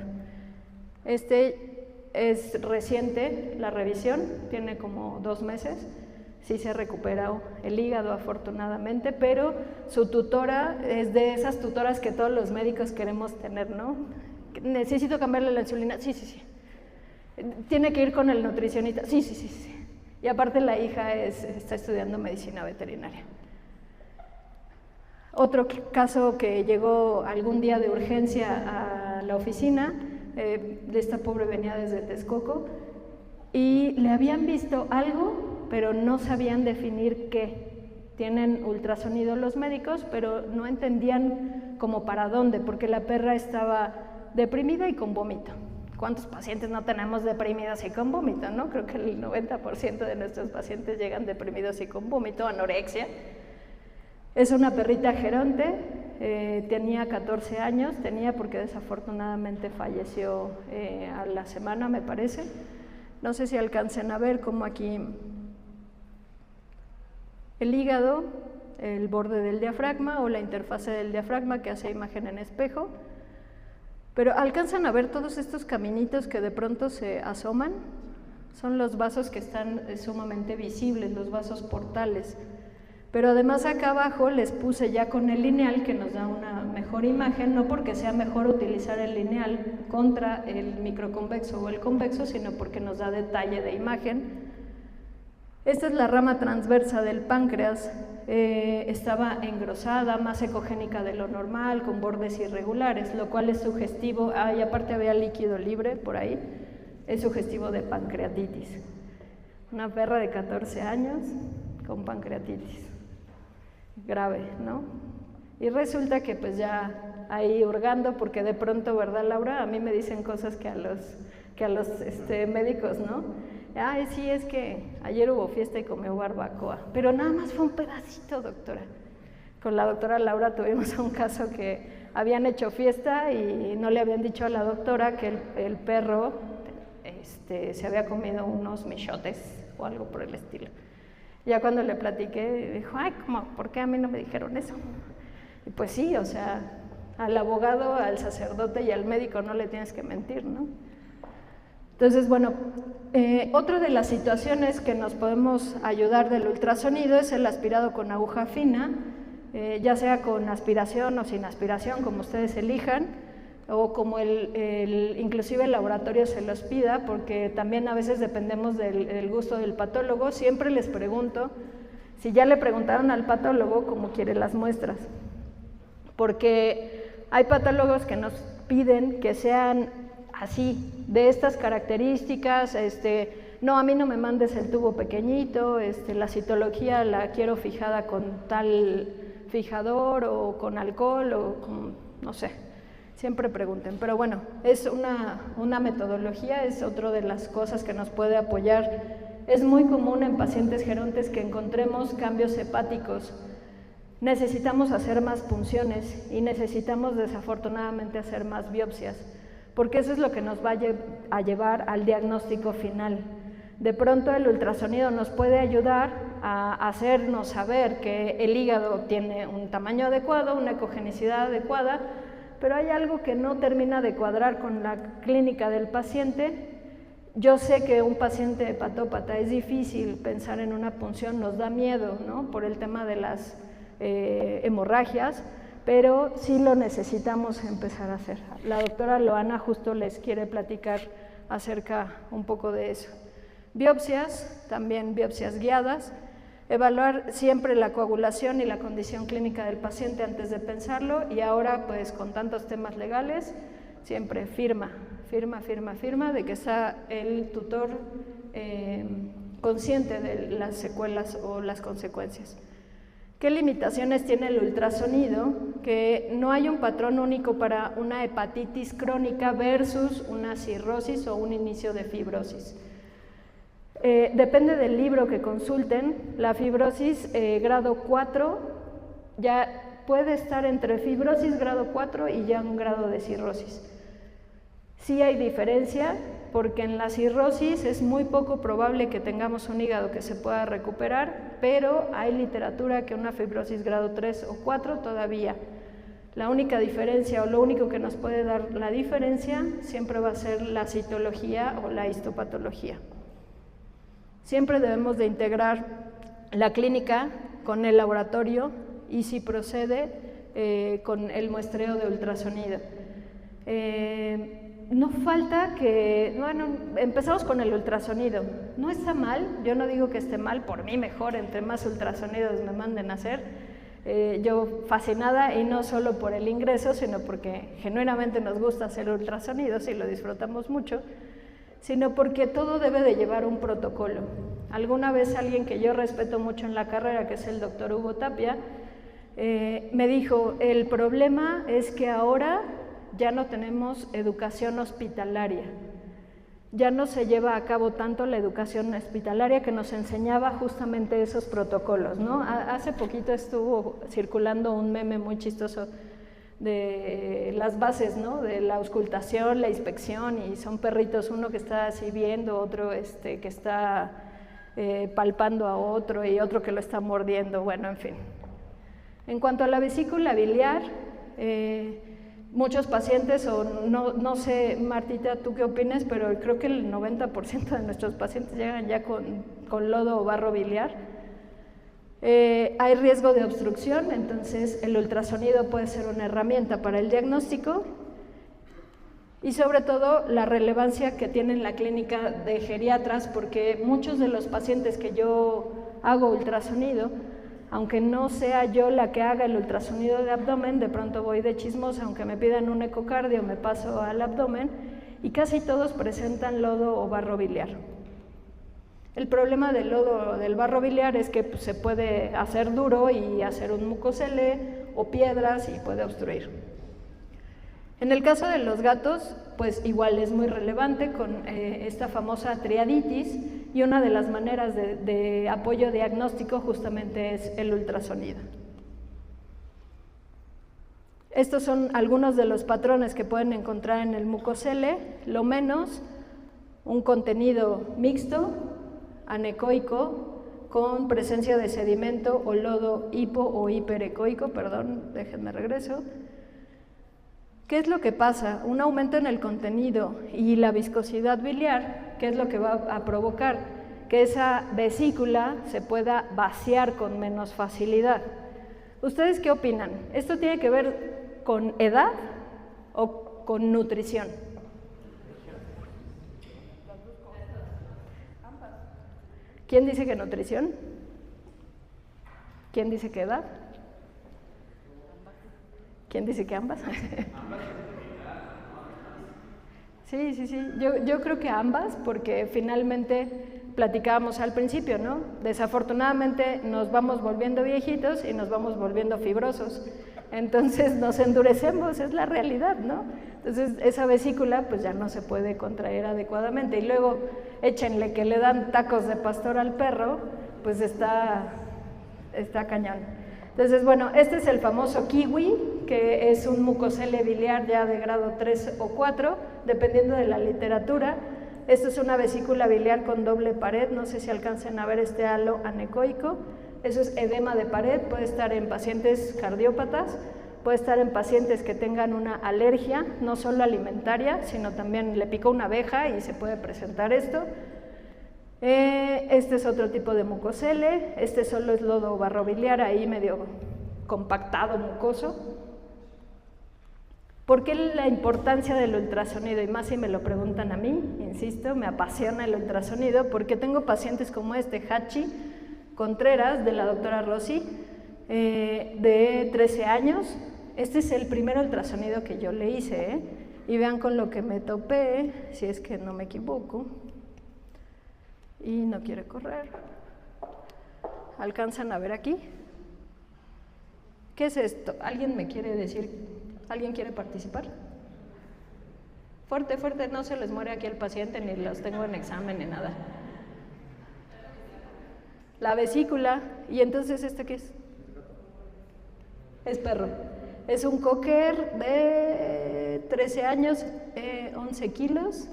Es reciente la revisión, tiene como 2 meses, sí se ha recuperado el hígado afortunadamente, pero su tutora es de esas tutoras que todos los médicos queremos tener, ¿no? ¿Necesito cambiarle la insulina? Sí, sí, sí. ¿Tiene que ir con el nutricionista? Sí, sí, sí, sí. Y aparte la hija está estudiando medicina veterinaria. Otro caso que llegó algún día de urgencia a la oficina, de esta pobre venía desde Texcoco, y le habían visto algo, pero no sabían definir qué. Tienen ultrasonido los médicos, pero no entendían como para dónde, porque la perra estaba deprimida y con vómito. ¿Cuántos pacientes no tenemos deprimidos y con vómito, no? Creo que el 90% de nuestros pacientes llegan deprimidos y con vómito, anorexia. Es una perrita geronte, tenía 14 años, porque desafortunadamente falleció a la semana, me parece. No sé si alcancen a ver cómo aquí el hígado, el borde del diafragma o la interfase del diafragma que hace imagen en espejo. Pero alcanzan a ver todos estos caminitos que de pronto se asoman, son los vasos que están sumamente visibles, los vasos portales. Pero además acá abajo les puse ya con el lineal que nos da una mejor imagen, no porque sea mejor utilizar el lineal contra el microconvexo o el convexo, sino porque nos da detalle de imagen. Esta es la rama transversa del páncreas, estaba engrosada, más ecogénica de lo normal, con bordes irregulares, lo cual es sugestivo, y aparte había líquido libre por ahí, es sugestivo de pancreatitis. Una perra de 14 años con pancreatitis, grave, ¿no? Y resulta que pues ya ahí hurgando, porque de pronto, ¿verdad, Laura? A mí me dicen cosas que a los médicos, ¿no? Ay, sí, es que ayer hubo fiesta y comió barbacoa, pero nada más fue un pedacito, doctora. Con la doctora Laura tuvimos un caso que habían hecho fiesta y no le habían dicho a la doctora que el perro se había comido unos michotes o algo por el estilo. Ya cuando le platiqué, dijo, ay, ¿por qué a mí no me dijeron eso? Y pues sí, o sea, al abogado, al sacerdote y al médico no le tienes que mentir, ¿no? Entonces, bueno, otra de las situaciones que nos podemos ayudar del ultrasonido es el aspirado con aguja fina, ya sea con aspiración o sin aspiración, como ustedes elijan, o como inclusive el laboratorio se los pida, porque también a veces dependemos del gusto del patólogo. Siempre les pregunto Si ya le preguntaron al patólogo cómo quiere las muestras, porque hay patólogos que nos piden que sean así, de estas características, no, a mí no me mandes el tubo pequeñito, la citología la quiero fijada con tal fijador o con alcohol o con, no sé, siempre pregunten. Pero bueno, es una metodología, es otra de las cosas que nos puede apoyar. Es muy común en pacientes gerontes que encontremos cambios hepáticos. Necesitamos hacer más punciones y necesitamos desafortunadamente hacer más biopsias, porque eso es lo que nos va a llevar al diagnóstico final. De pronto el ultrasonido nos puede ayudar a hacernos saber que el hígado tiene un tamaño adecuado, una ecogenicidad adecuada, pero hay algo que no termina de cuadrar con la clínica del paciente. Yo sé que un paciente hepatópata es difícil pensar en una punción, nos da miedo, ¿no?, por el tema de las hemorragias, pero sí lo necesitamos empezar a hacer. La doctora Loana justo les quiere platicar acerca un poco de eso. Biopsias, también biopsias guiadas, evaluar siempre la coagulación y la condición clínica del paciente antes de pensarlo, y ahora pues con tantos temas legales, siempre firma de que está el tutor consciente de las secuelas o las consecuencias. ¿Qué limitaciones tiene el ultrasonido? Que no hay un patrón único para una hepatitis crónica versus una cirrosis o un inicio de fibrosis. Depende del libro que consulten. La fibrosis grado 4 ya puede estar entre fibrosis grado 4 y ya un grado de cirrosis. Sí hay diferencia, porque en la cirrosis es muy poco probable que tengamos un hígado que se pueda recuperar, pero hay literatura que una fibrosis grado 3 o 4 todavía. La única diferencia o lo único que nos puede dar la diferencia siempre va a ser la citología o la histopatología. Siempre debemos de integrar la clínica con el laboratorio y, si procede, con el muestreo de ultrasonido. No falta que, bueno, empezamos con el ultrasonido. No está mal, yo no digo que esté mal, por mí mejor, entre más ultrasonidos me manden a hacer. Yo fascinada, y no solo por el ingreso, sino porque genuinamente nos gusta hacer ultrasonidos y lo disfrutamos mucho, sino porque todo debe de llevar un protocolo. Alguna vez alguien que yo respeto mucho en la carrera, que es el doctor Hugo Tapia, me dijo, el problema es que ahora ya no tenemos educación hospitalaria, ya no se lleva a cabo tanto la educación hospitalaria que nos enseñaba justamente esos protocolos, ¿no? Hace poquito estuvo circulando un meme muy chistoso de las bases, ¿no?, de la auscultación, la inspección, y son perritos, uno que está así viendo, otro que está palpando a otro, y otro que lo está mordiendo, bueno, en fin. En cuanto a la vesícula biliar, muchos pacientes, o no sé, Martita, ¿tú qué opinas? Pero creo que el 90% de nuestros pacientes llegan ya con lodo o barro biliar. Hay riesgo de obstrucción, entonces el ultrasonido puede ser una herramienta para el diagnóstico, y sobre todo la relevancia que tiene en la clínica de geriatras, porque muchos de los pacientes que yo hago ultrasonido, aunque no sea yo la que haga el ultrasonido de abdomen, de pronto voy de chismosa, aunque me pidan un ecocardio, me paso al abdomen, y casi todos presentan lodo o barro biliar. El problema del lodo o del barro biliar es que se puede hacer duro y hacer un mucosele o piedras, y puede obstruir. En el caso de los gatos, pues igual es muy relevante con esta famosa triaditis, y una de las maneras de apoyo diagnóstico justamente es el ultrasonido. Estos son algunos de los patrones que pueden encontrar en el mucosele, lo menos un contenido mixto, anecoico, con presencia de sedimento o lodo hipo o hiperecoico, perdón, déjenme regreso. ¿Qué es lo que pasa? Un aumento en el contenido y la viscosidad biliar, ¿qué es lo que va a provocar? Que esa vesícula se pueda vaciar con menos facilidad. ¿Ustedes qué opinan? ¿Esto tiene que ver con edad o con nutrición? ¿Quién dice que nutrición? ¿Quién dice que edad? ¿Quién dice que ambas? Sí, sí, sí, yo creo que ambas, porque finalmente platicábamos al principio, ¿no? Desafortunadamente nos vamos volviendo viejitos y nos vamos volviendo fibrosos, entonces nos endurecemos, es la realidad, ¿no? Entonces esa vesícula pues ya no se puede contraer adecuadamente, y luego échenle que le dan tacos de pastor al perro, pues está cañón. Entonces, bueno, este es el famoso kiwi, que es un mucosele biliar ya de grado 3 o 4, dependiendo de la literatura. Esto es una vesícula biliar con doble pared, no sé si alcancen a ver este halo anecoico. Eso es edema de pared, puede estar en pacientes cardiópatas, puede estar en pacientes que tengan una alergia, no solo alimentaria, sino también le picó una abeja y se puede presentar esto. Este es otro tipo de mucosele, este solo es lodo barrobiliar, ahí medio compactado, mucoso. ¿Por qué la importancia del ultrasonido? Y más si me lo preguntan a mí, insisto, me apasiona el ultrasonido, porque tengo pacientes como este, Hachi Contreras, de la doctora Rossi, de 13 años. Este es el primer ultrasonido que yo le hice, y vean con lo que me topé, si es que no me equivoco. Y no quiere correr. ¿Alcanzan a ver aquí? ¿Qué es esto? ¿Alguien me quiere decir? ¿Alguien quiere participar? Fuerte, fuerte, no se les muere aquí el paciente, ni los tengo en examen ni nada. La vesícula. ¿Y entonces este qué es? Es perro. Es un cocker de 13 años, 11 kilos.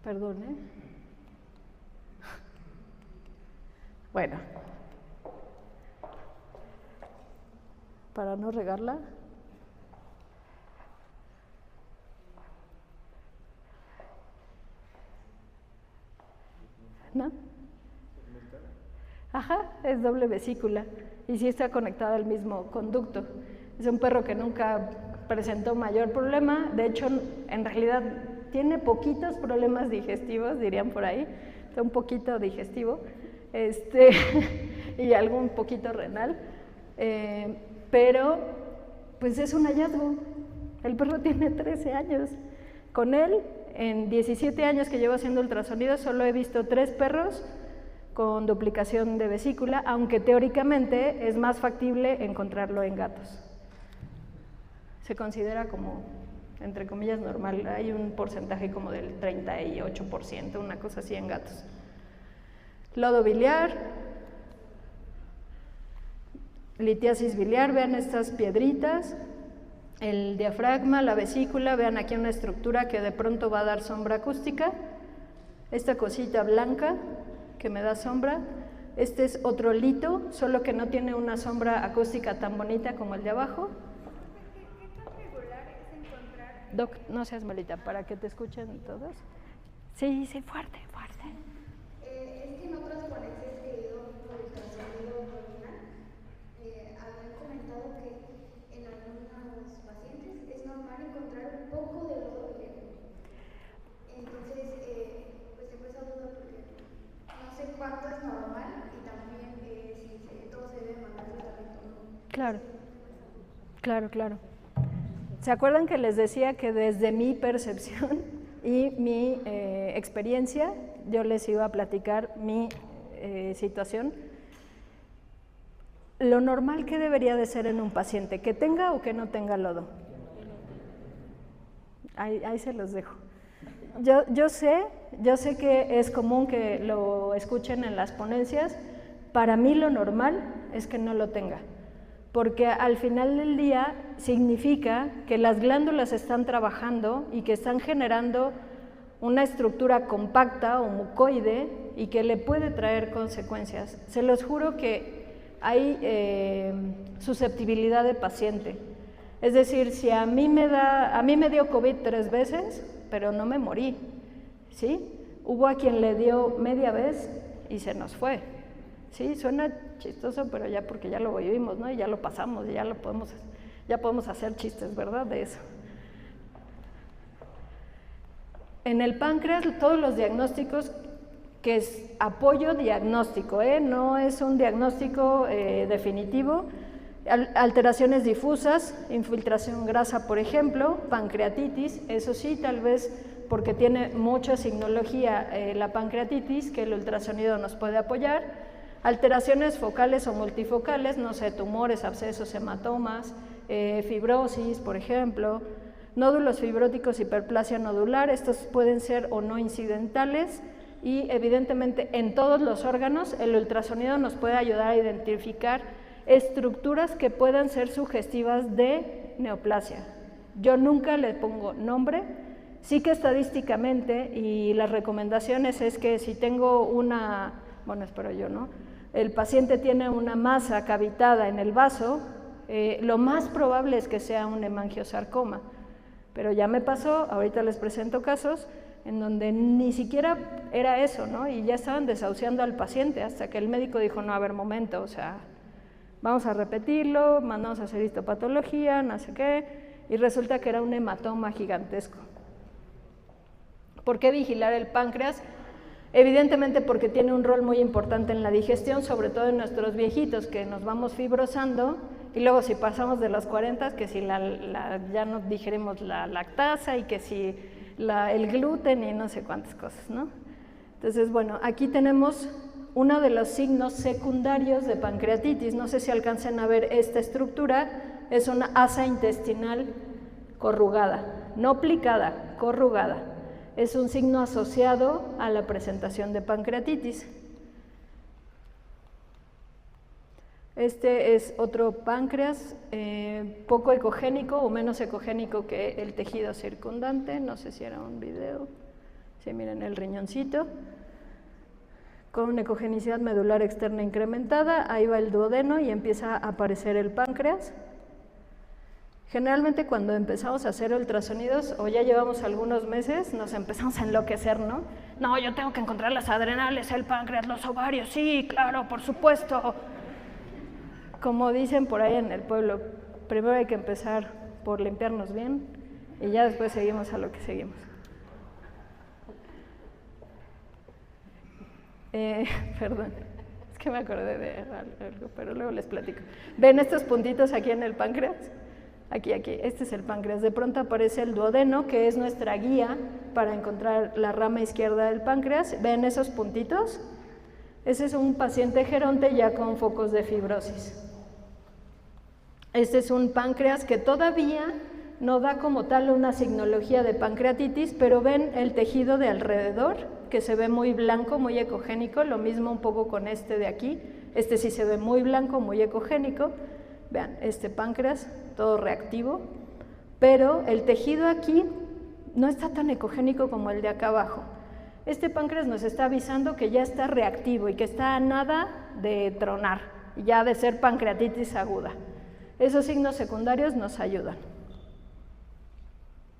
Perdón, Bueno, para no regarla. ¿No? Ajá, es doble vesícula y sí está conectada al mismo conducto. Es un perro que nunca presentó mayor problema, de hecho, en realidad tiene poquitos problemas digestivos, dirían por ahí, está un poquito digestivo, y algún poquito renal, pero pues es un hallazgo. El perro tiene 13 años. Con él, en 17 años que llevo haciendo ultrasonido, solo he visto 3 perros con duplicación de vesícula, aunque teóricamente es más factible encontrarlo en gatos. Se considera como, entre comillas, normal. Hay un porcentaje como del 38%, una cosa así en gatos. Lodo biliar, litiasis biliar, vean estas piedritas, el diafragma, la vesícula, vean aquí una estructura que de pronto va a dar sombra acústica, esta cosita blanca que me da sombra, este es otro lito, solo que no tiene una sombra acústica tan bonita como el de abajo.
¿Qué tan regular es encontrar?
Doc, no seas malita, para que te escuchen todos. Sí, sí, fuerte, fuerte.
Es que en otras ponencias que he ido por el ultrasonido abdominal, habían comentado que en algunos pacientes es normal encontrar un poco de lodo biliar. Entonces, pues tengo esa duda porque no sé cuánto es normal y también si todo se debe mandar tratamiento o no.
Claro, claro, claro. ¿Se acuerdan que les decía que desde mi percepción y mi experiencia, yo les iba a platicar mi situación? Lo normal que debería de ser en un paciente, que tenga o que no tenga lodo. Ahí se los dejo. Yo sé que es común que lo escuchen en las ponencias. Para mí lo normal es que no lo tenga, porque al final del día significa que las glándulas están trabajando y que están generando una estructura compacta o mucoide y que le puede traer consecuencias. Se los juro que hay susceptibilidad de paciente. Es decir, si a mí me dio COVID 3 veces, pero no me morí, ¿sí? Hubo a quien le dio media vez y se nos fue, ¿sí? Suena chistoso, pero ya porque ya lo vivimos, ¿no? Y ya lo pasamos, ya podemos hacer chistes, ¿verdad? De eso. En el páncreas, todos los diagnósticos, que es apoyo diagnóstico, no es un diagnóstico definitivo, alteraciones difusas, infiltración grasa, por ejemplo, pancreatitis, eso sí, tal vez porque tiene mucha signología la pancreatitis, que el ultrasonido nos puede apoyar, alteraciones focales o multifocales, no sé, tumores, abscesos, hematomas, fibrosis, por ejemplo, nódulos fibróticos, hiperplasia nodular, estos pueden ser o no incidentales, y evidentemente en todos los órganos el ultrasonido nos puede ayudar a identificar estructuras que puedan ser sugestivas de neoplasia. Yo nunca le pongo nombre, sí que estadísticamente, y las recomendaciones es que si tengo una, bueno, espero yo, ¿no? El paciente tiene una masa cavitada en el vaso, lo más probable es que sea un hemangiosarcoma, pero ya me pasó, ahorita les presento casos en donde ni siquiera era eso, ¿no? Y ya estaban desahuciando al paciente hasta que el médico dijo, no, a ver, momento, o sea, vamos a repetirlo, mandamos a hacer histopatología, no sé qué, y resulta que era un hematoma gigantesco. ¿Por qué vigilar el páncreas? Evidentemente porque tiene un rol muy importante en la digestión, sobre todo en nuestros viejitos, que nos vamos fibrosando, y luego si pasamos de los 40, que si ya no digerimos la lactasa, y que si el gluten, y no sé cuántas cosas, ¿no? Entonces, bueno, aquí tenemos uno de los signos secundarios de pancreatitis, no sé si alcancen a ver esta estructura, es una asa intestinal corrugada, no plicada, corrugada. Es un signo asociado a la presentación de pancreatitis. Este es otro páncreas, poco ecogénico o menos ecogénico que el tejido circundante, no sé si era un video, sí, miren el riñoncito, con ecogenicidad medular externa incrementada, ahí va el duodeno y empieza a aparecer el páncreas. Generalmente cuando empezamos a hacer ultrasonidos, o ya llevamos algunos meses, nos empezamos a enloquecer, ¿no? No, yo tengo que encontrar las adrenales, el páncreas, los ovarios, sí, claro, por supuesto. Como dicen por ahí en el pueblo, primero hay que empezar por limpiarnos bien y ya después seguimos a lo que seguimos. Perdón, es que me acordé de algo, pero luego les platico. ¿Ven estos puntitos aquí en el páncreas? Aquí, este es el páncreas. De pronto aparece el duodeno, que es nuestra guía para encontrar la rama izquierda del páncreas. ¿Ven esos puntitos? Ese es un paciente geronte ya con focos de fibrosis. Este es un páncreas que todavía no da como tal una signología de pancreatitis, pero ven el tejido de alrededor, que se ve muy blanco, muy ecogénico, lo mismo un poco con este de aquí. Este sí se ve muy blanco, muy ecogénico. Vean, este páncreas, todo reactivo, pero el tejido aquí no está tan ecogénico como el de acá abajo. Este páncreas nos está avisando que ya está reactivo y que está a nada de tronar, ya de ser pancreatitis aguda. Esos signos secundarios nos ayudan.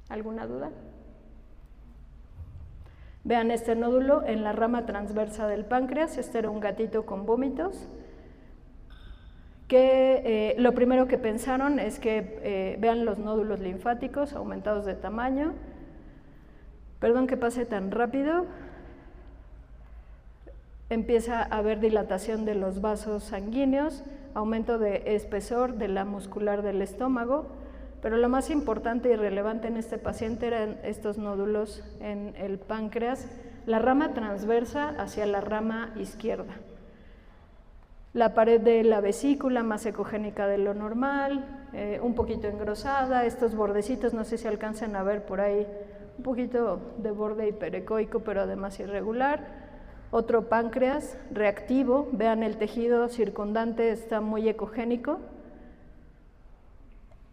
¿Alguna duda? Vean este nódulo en la rama transversa del páncreas, este era un gatito con vómitos, que lo primero que pensaron es que vean los nódulos linfáticos aumentados de tamaño. Perdón que pase tan rápido. Empieza a haber dilatación de los vasos sanguíneos, aumento de espesor de la muscular del estómago, pero lo más importante y relevante en este paciente eran estos nódulos en el páncreas, la rama transversa hacia la rama izquierda. La pared de la vesícula más ecogénica de lo normal, un poquito engrosada, estos bordecitos, no sé si alcanzan a ver por ahí, un poquito de borde hiperecoico, pero además irregular. Otro páncreas reactivo, vean el tejido circundante está muy ecogénico.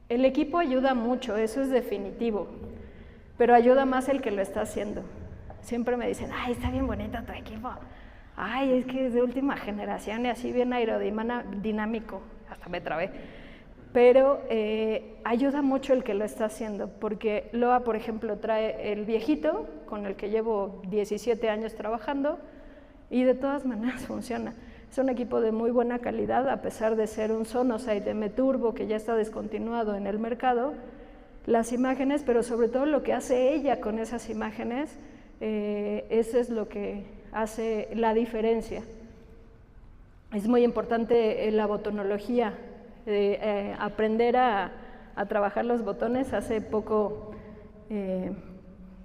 El equipo ayuda mucho, eso es definitivo, pero ayuda más el que lo está haciendo. Siempre me dicen, ay, está bien bonito tu equipo. Ay, es que es de última generación y así bien aerodinámico, hasta me trabé. Pero ayuda mucho el que lo está haciendo, porque Loa, por ejemplo, trae el viejito con el que llevo 17 años trabajando y de todas maneras funciona. Es un equipo de muy buena calidad, a pesar de ser un Sonosite M Turbo que ya está descontinuado en el mercado. las imágenes, pero sobre todo lo que hace ella con esas imágenes, eso es lo que hace la diferencia. Es muy importante la botonología, aprender a trabajar los botones. Hace poco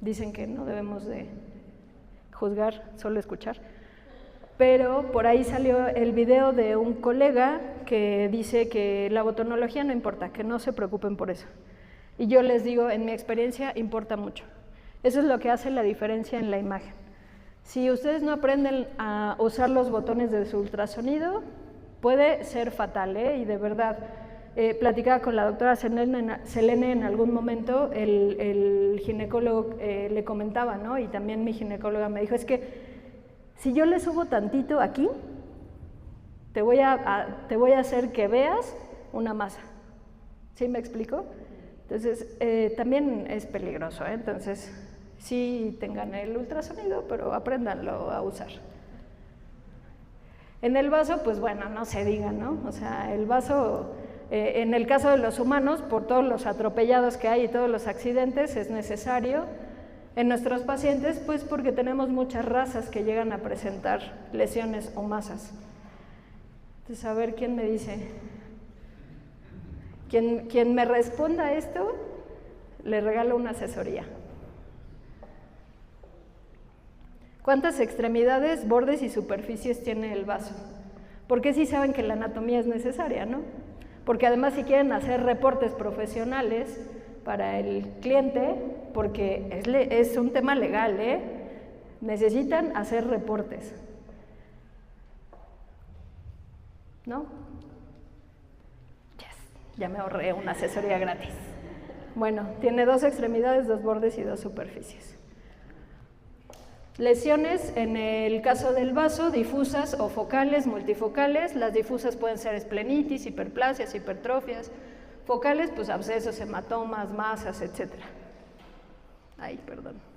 dicen que no debemos de juzgar, solo escuchar, pero por ahí salió el video de un colega que dice que la botonología no importa, que no se preocupen por eso. Y yo les digo, en mi experiencia, importa mucho. Eso es lo que hace la diferencia en la imagen. Si ustedes no aprenden a usar los botones de su ultrasonido, puede ser fatal, y de verdad. Platicaba con la doctora Selene en algún momento, el ginecólogo le comentaba, ¿no? Y también mi ginecóloga me dijo, es que si yo le subo tantito aquí, te voy a hacer que veas una masa. ¿Sí me explico? Entonces, también es peligroso, Entonces, sí tengan el ultrasonido, pero apréndanlo a usar. En el vaso, pues bueno, no se diga, ¿no? O sea, el vaso, en el caso de los humanos, por todos los atropellados que hay y todos los accidentes, es necesario. En nuestros pacientes, pues porque tenemos muchas razas que llegan a presentar lesiones o masas. Entonces, a ver quién me dice. Quien me responda a esto, le regalo una asesoría. ¿Cuántas extremidades, bordes y superficies tiene el vaso? Porque sí saben que la anatomía es necesaria, ¿no? Porque además si quieren hacer reportes profesionales para el cliente, porque es un tema legal, necesitan hacer reportes, ¿no? Ya me ahorré una asesoría gratis. Bueno, tiene 2 extremidades, 2 bordes y 2 superficies. Lesiones, en el caso del vaso, difusas o focales, multifocales. Las difusas pueden ser esplenitis, hiperplasias, hipertrofias. Focales, pues abscesos, hematomas, masas, etc. Ay, perdón.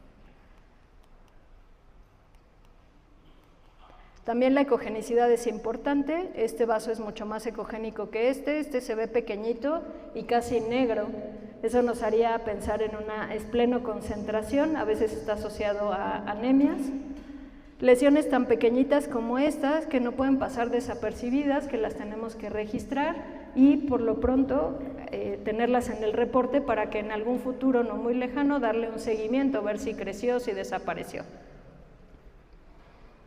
También la ecogenicidad es importante. Este vaso es mucho más ecogénico que este se ve pequeñito y casi negro. Eso nos haría pensar en una esplenoconcentración, a veces está asociado a anemias. Lesiones tan pequeñitas como estas, que no pueden pasar desapercibidas, que las tenemos que registrar y por lo pronto tenerlas en el reporte para que en algún futuro no muy lejano darle un seguimiento, ver si creció, si desapareció.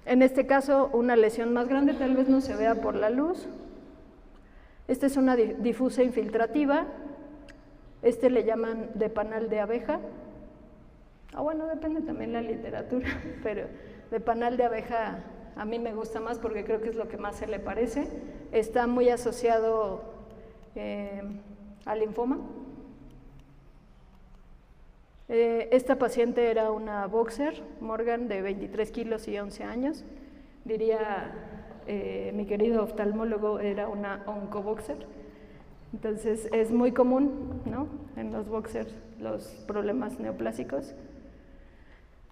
En este caso, una lesión más grande tal vez no se vea por la luz. Esta es una difusa infiltrativa. Le llaman de panal de abeja. Bueno, depende también la literatura, pero de panal de abeja a mí me gusta más porque creo que es lo que más se le parece. Está muy asociado al linfoma. Esta paciente era una boxer, Morgan, de 23 kilos y 11 años. Diría mi querido oftalmólogo, era una oncoboxer. Entonces es muy común, ¿no?, en los boxers los problemas neoplásicos.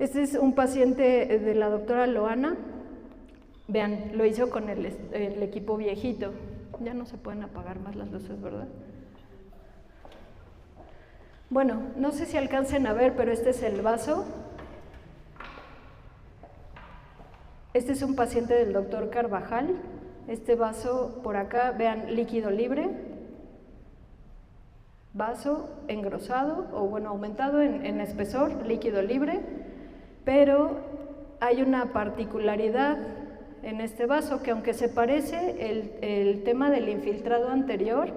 Este es un paciente de la doctora Loana. Vean, lo hizo con el equipo viejito. Ya no se pueden apagar más las luces, ¿verdad? Bueno, no sé si alcancen a ver, pero este es el vaso. Este es un paciente del doctor Carvajal. Este vaso por acá, vean, líquido libre. Vaso engrosado o bueno, aumentado en espesor, líquido libre, pero hay una particularidad en este vaso que aunque se parece el tema del infiltrado anterior,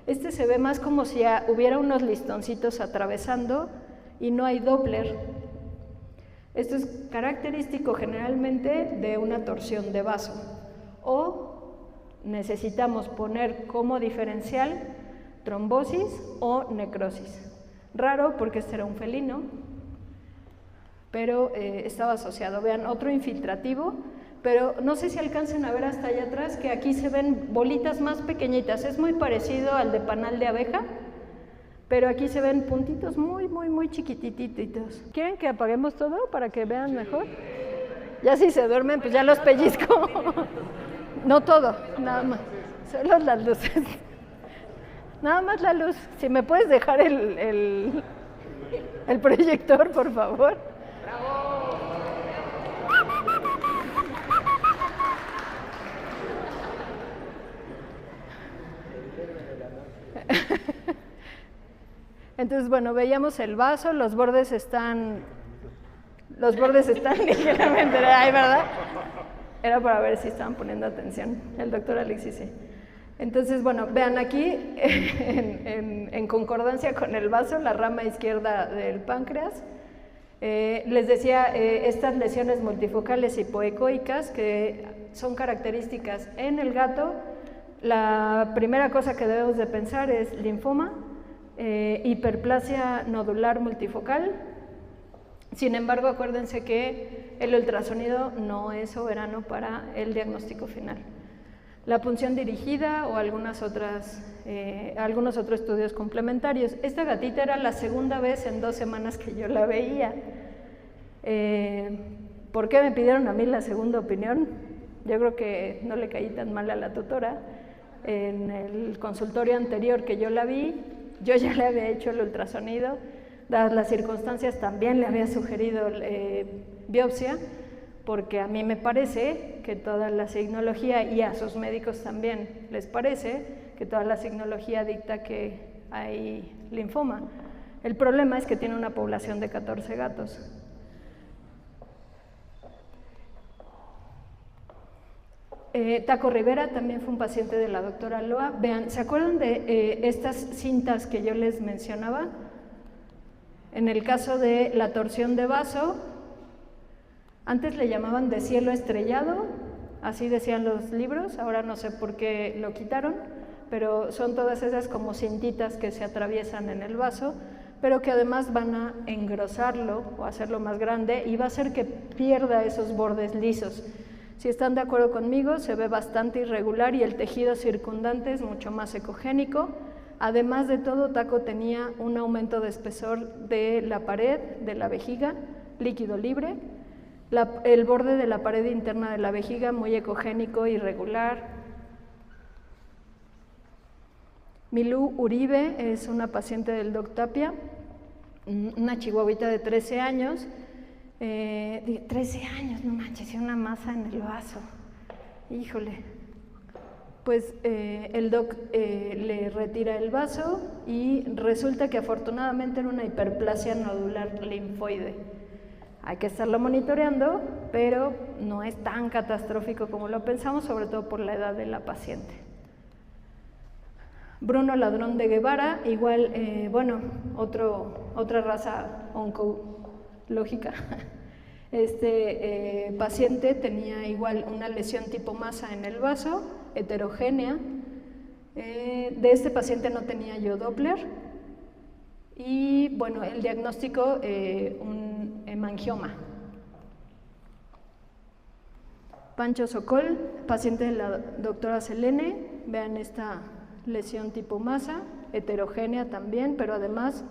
este se ve más como si hubiera unos listoncitos atravesando y no hay Doppler. Esto es característico generalmente de una torsión de vaso o necesitamos poner como diferencial trombosis o necrosis. Raro porque este era un felino, pero estaba asociado. Vean, otro infiltrativo, pero no sé si alcancen a ver hasta allá atrás que aquí se ven bolitas más pequeñitas. Es muy parecido al de panal de abeja, pero aquí se ven puntitos muy, muy, muy chiquitititos. ¿Quieren que apaguemos todo para que vean mejor? Ya si se duermen, pues ya los pellizco. No todo, nada más, solo las luces. Nada más la luz. Si me puedes dejar el proyector, por favor. Entonces, bueno, veíamos el vaso, los bordes están ligeramente, ay, ¿verdad? Era para ver si estaban poniendo atención, el doctor Alexis, sí. Entonces, bueno, vean aquí, en concordancia con el vaso, la rama izquierda del páncreas. Les decía, estas lesiones multifocales hipoecoicas que son características en el gato. La primera cosa que debemos de pensar es linfoma, hiperplasia nodular multifocal. Sin embargo, acuérdense que el ultrasonido no es soberano para el diagnóstico final. La punción dirigida o algunos otros estudios complementarios. Esta gatita era la segunda vez en 2 semanas que yo la veía. ¿Por qué me pidieron a mí la segunda opinión? Yo creo que no le caí tan mal a la tutora. En el consultorio anterior que yo la vi, yo ya le había hecho el ultrasonido. Dadas las circunstancias, también le había sugerido biopsia, porque a mí me parece que toda la signología, y a sus médicos también les parece, que toda la signología dicta que hay linfoma. El problema es que tiene una población de 14 gatos. Taco Rivera también fue un paciente de la doctora Loa. Vean, ¿se acuerdan de estas cintas que yo les mencionaba? En el caso de la torsión de vaso, antes le llamaban de cielo estrellado, así decían los libros, ahora no sé por qué lo quitaron, pero son todas esas como cintitas que se atraviesan en el vaso, pero que además van a engrosarlo o hacerlo más grande y va a hacer que pierda esos bordes lisos. Si están de acuerdo conmigo, se ve bastante irregular y el tejido circundante es mucho más ecogénico. Además de todo, Taco tenía un aumento de espesor de la pared de la vejiga, líquido libre, el borde de la pared interna de la vejiga muy ecogénico, irregular. Milú Uribe es una paciente del Doc Tapia, una chihuahuita de 13 años. 13 años, no manches, y una masa en el vaso. Híjole. Pues el doc le retira el vaso y resulta que afortunadamente era una hiperplasia nodular linfoide. Hay que estarlo monitoreando, pero no es tan catastrófico como lo pensamos, sobre todo por la edad de la paciente. Bruno Ladrón de Guevara, igual, bueno, otra raza oncológica. Este paciente tenía igual una lesión tipo masa en el vaso, heterogénea. De este paciente no tenía yo Doppler y bueno, el diagnóstico, un hemangioma. Pancho Sokol, paciente de la doctora Selene, vean esta lesión tipo masa, heterogénea también, pero además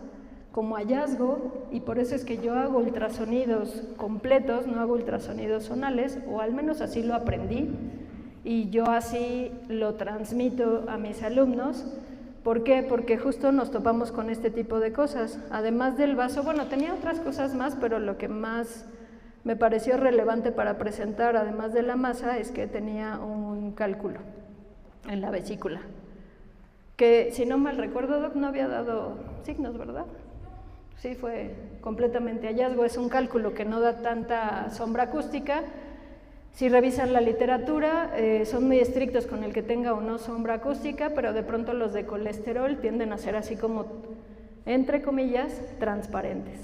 como hallazgo, y por eso es que yo hago ultrasonidos completos, no hago ultrasonidos zonales, o al menos así lo aprendí, y yo así lo transmito a mis alumnos. ¿Por qué? Porque justo nos topamos con este tipo de cosas. Además del vaso, bueno, tenía otras cosas más, pero lo que más me pareció relevante para presentar, además de la masa, es que tenía un cálculo en la vesícula, que si no mal recuerdo, Doc, no había dado signos, ¿verdad? Sí, fue completamente hallazgo, es un cálculo que no da tanta sombra acústica. Si revisan la literatura, son muy estrictos con el que tenga o no sombra acústica, pero de pronto los de colesterol tienden a ser así como, entre comillas, transparentes.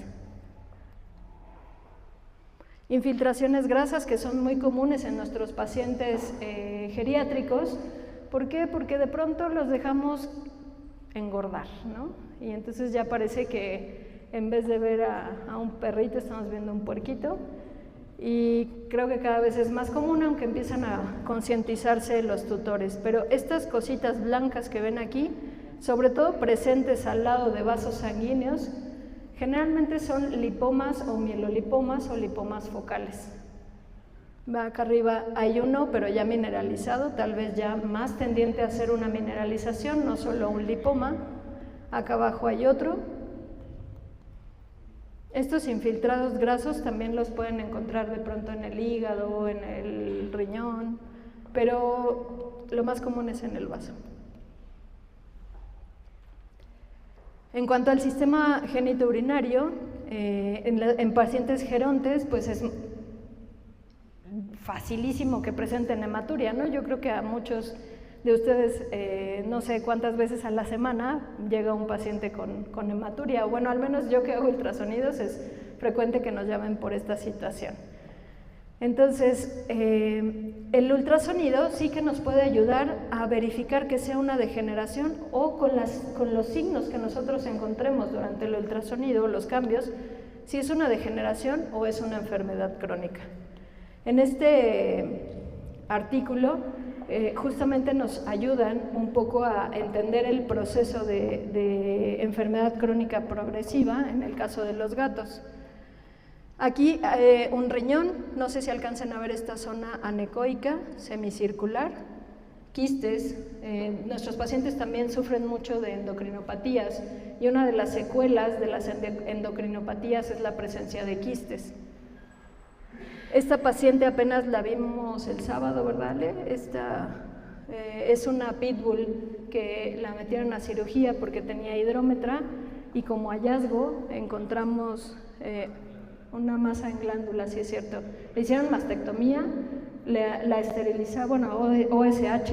Infiltraciones grasas que son muy comunes en nuestros pacientes geriátricos. ¿Por qué? Porque de pronto los dejamos engordar, ¿no? Y entonces ya parece que en vez de ver a un perrito, estamos viendo un puerquito, y creo que cada vez es más común, aunque empiezan a concientizarse los tutores. Pero estas cositas blancas que ven aquí, sobre todo presentes al lado de vasos sanguíneos, generalmente son lipomas o mielolipomas o lipomas focales. Acá arriba hay uno, pero ya mineralizado, tal vez ya más tendiente a hacer una mineralización, no solo un lipoma. Acá abajo hay otro. Estos infiltrados grasos también los pueden encontrar de pronto en el hígado, en el riñón, pero lo más común es en el vaso. En cuanto al sistema genitourinario, en pacientes gerontes, pues es facilísimo que presenten hematuria, ¿no? Yo creo que a muchos de ustedes, no sé cuántas veces a la semana llega un paciente con hematuria, o bueno, al menos yo que hago ultrasonidos es frecuente que nos llamen por esta situación. Entonces, el ultrasonido sí que nos puede ayudar a verificar que sea una degeneración o con los signos que nosotros encontremos durante el ultrasonido, los cambios, si es una degeneración o es una enfermedad crónica. En este artículo justamente nos ayudan un poco a entender el proceso de enfermedad crónica progresiva en el caso de los gatos. Aquí un riñón, no sé si alcancen a ver esta zona anecoica, semicircular, quistes. Nuestros pacientes también sufren mucho de endocrinopatías y una de las secuelas de las endocrinopatías es la presencia de quistes. Esta paciente apenas la vimos el sábado, ¿verdad, Ale? Esta es una pitbull que la metieron a cirugía porque tenía hidrómetra y como hallazgo encontramos una masa en glándulas, sí es cierto. Le hicieron mastectomía, la esterilizaron, bueno, OSH,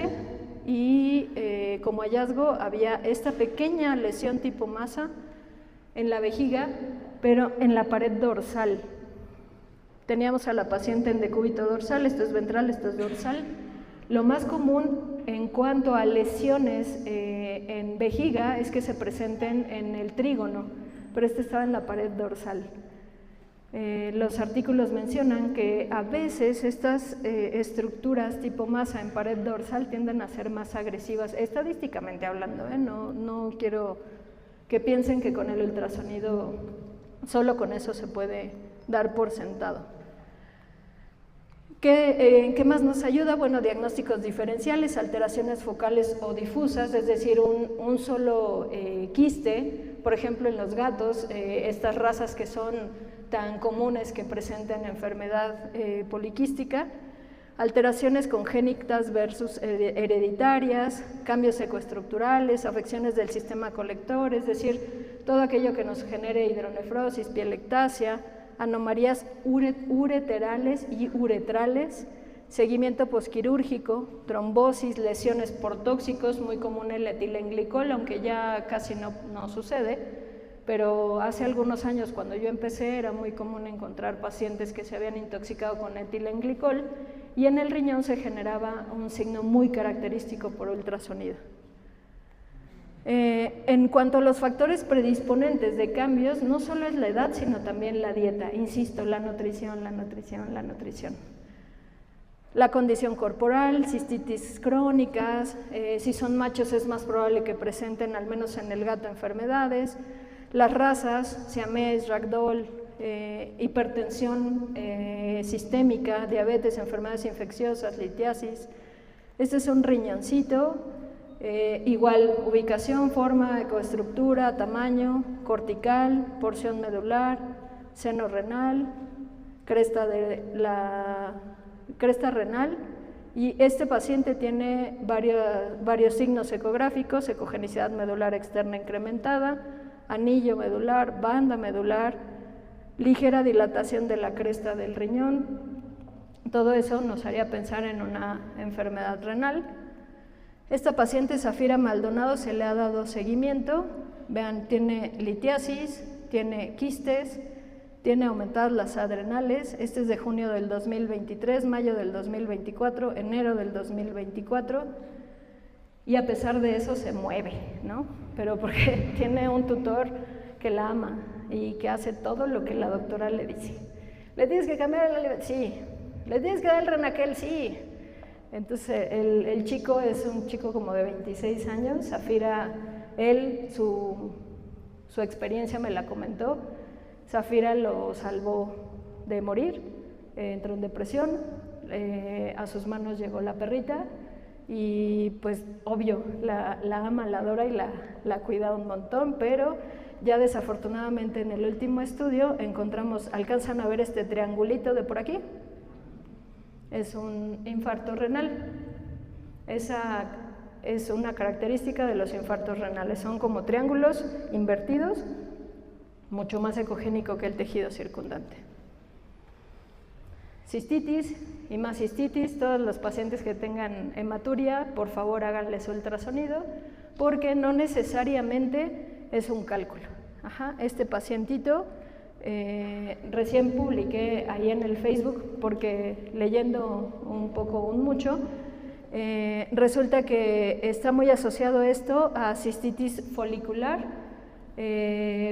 y como hallazgo había esta pequeña lesión tipo masa en la vejiga, pero en la pared dorsal. Teníamos a la paciente en decúbito dorsal, esto es ventral, esto es dorsal. Lo más común en cuanto a lesiones en vejiga es que se presenten en el trígono, pero este estaba en la pared dorsal. Los artículos mencionan que a veces estas estructuras tipo masa en pared dorsal tienden a ser más agresivas, estadísticamente hablando, no quiero que piensen que con el ultrasonido solo con eso se puede dar por sentado. ¿Qué más nos ayuda? Bueno, diagnósticos diferenciales, alteraciones focales o difusas, es decir, un solo quiste, por ejemplo en los gatos, estas razas que son tan comunes que presenten enfermedad poliquística, alteraciones congénitas versus hereditarias, cambios ecoestructurales, afecciones del sistema colector, es decir, todo aquello que nos genere hidronefrosis, pielectasia, anomalías ureterales y uretrales, seguimiento posquirúrgico, trombosis, lesiones por tóxicos, muy común el etilenglicol, aunque ya casi no sucede, pero hace algunos años cuando yo empecé era muy común encontrar pacientes que se habían intoxicado con etilenglicol y en el riñón se generaba un signo muy característico por ultrasonido. En cuanto a los factores predisponentes de cambios, no solo es la edad, sino también la dieta, insisto, la nutrición. La condición corporal, cistitis crónicas, si son machos es más probable que presenten, al menos en el gato, enfermedades, las razas, siamés, ragdoll, hipertensión sistémica, diabetes, enfermedades infecciosas, litiasis. Este es un riñoncito. Igual ubicación, forma, ecoestructura, tamaño, cortical, porción medular, seno renal, cresta renal, y este paciente tiene varios signos ecográficos: ecogenicidad medular externa incrementada, anillo medular, banda medular, ligera dilatación de la cresta del riñón. Todo eso nos haría pensar en una enfermedad renal. Esta paciente, Zafira Maldonado, se le ha dado seguimiento. Vean, tiene litiasis, tiene quistes, tiene aumentadas las adrenales. Este es de junio del 2023, mayo del 2024, enero del 2024. Y a pesar de eso se mueve, ¿no? Pero porque tiene un tutor que la ama y que hace todo lo que la doctora le dice. ¿Le tienes que cambiar el alimento? Sí. ¿Le tienes que dar el Renaquel? Sí. Entonces el chico es un chico como de 26 años, Zafira, su experiencia me la comentó. Zafira lo salvó de morir, entró en depresión, a sus manos llegó la perrita y pues obvio, la ama, la adora y la cuida un montón, pero ya desafortunadamente en el último estudio alcanzan a ver este triangulito de por aquí, es un infarto renal. Esa es una característica de los infartos renales, son como triángulos invertidos, mucho más ecogénico que el tejido circundante. Cistitis y más cistitis, todos los pacientes que tengan hematuria, por favor háganles ultrasonido, porque no necesariamente es un cálculo. Este pacientito, recién publiqué ahí en el Facebook, porque leyendo un poco, mucho, resulta que está muy asociado esto a cistitis folicular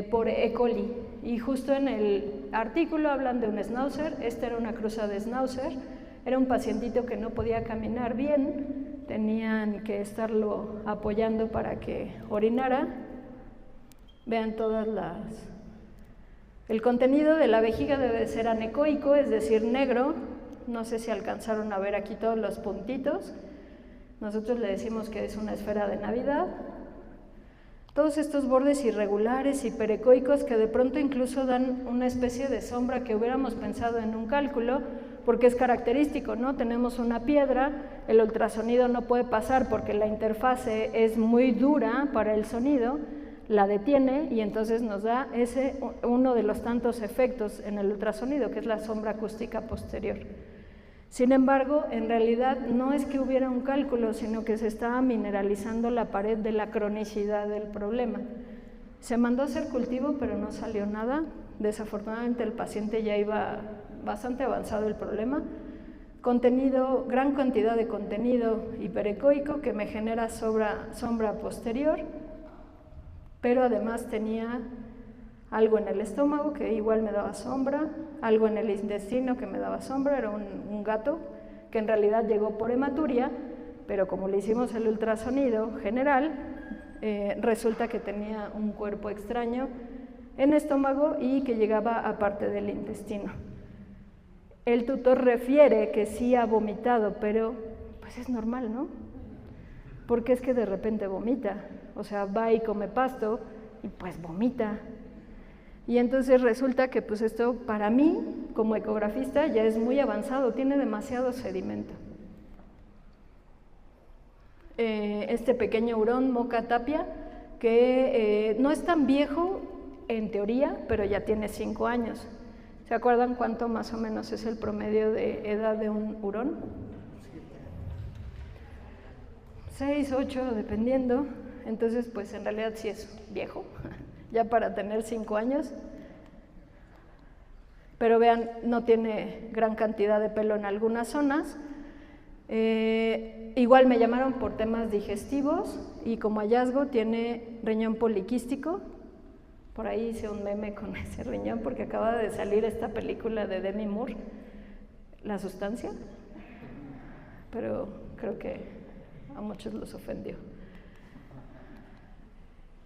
por E. coli, y justo en el artículo hablan de un schnauzer. Esta era una cruza de schnauzer, era un pacientito que no podía caminar bien, tenían que estarlo apoyando para que orinara. Vean el contenido de la vejiga debe de ser anecoico, es decir, negro. No sé si alcanzaron a ver aquí todos los puntitos. Nosotros le decimos que es una esfera de Navidad. Todos estos bordes irregulares, hiperecoicos, que de pronto incluso dan una especie de sombra que hubiéramos pensado en un cálculo, porque es característico, ¿no? Tenemos una piedra, el ultrasonido no puede pasar porque la interfase es muy dura para el sonido, la detiene y entonces nos da uno de los tantos efectos en el ultrasonido, que es la sombra acústica posterior. Sin embargo, en realidad no es que hubiera un cálculo, sino que se estaba mineralizando la pared de la cronicidad del problema. Se mandó a hacer cultivo, pero no salió nada. Desafortunadamente el paciente ya iba bastante avanzado el problema. Gran cantidad de contenido hiperecoico que me genera sombra posterior, pero además tenía algo en el estómago que igual me daba sombra, algo en el intestino que me daba sombra, era un gato que en realidad llegó por hematuria, pero como le hicimos el ultrasonido general, resulta que tenía un cuerpo extraño en estómago y que llegaba a parte del intestino. El tutor refiere que sí ha vomitado, pero pues es normal, ¿no? Porque es que de repente vomita, o sea, va y come pasto y pues vomita. Y entonces resulta que pues esto para mí, como ecografista, ya es muy avanzado, tiene demasiado sedimento. Este pequeño hurón Moca tapia, que no es tan viejo en teoría, pero ya tiene 5 años. ¿Se acuerdan cuánto más o menos es el promedio de edad de un hurón? 6, 8, dependiendo. Entonces, pues en realidad sí es viejo, ya para tener 5 años. Pero vean, no tiene gran cantidad de pelo en algunas zonas. Igual me llamaron por temas digestivos y como hallazgo tiene riñón poliquístico. Por ahí hice un meme con ese riñón porque acaba de salir esta película de Demi Moore, La Sustancia, pero creo que a muchos los ofendió.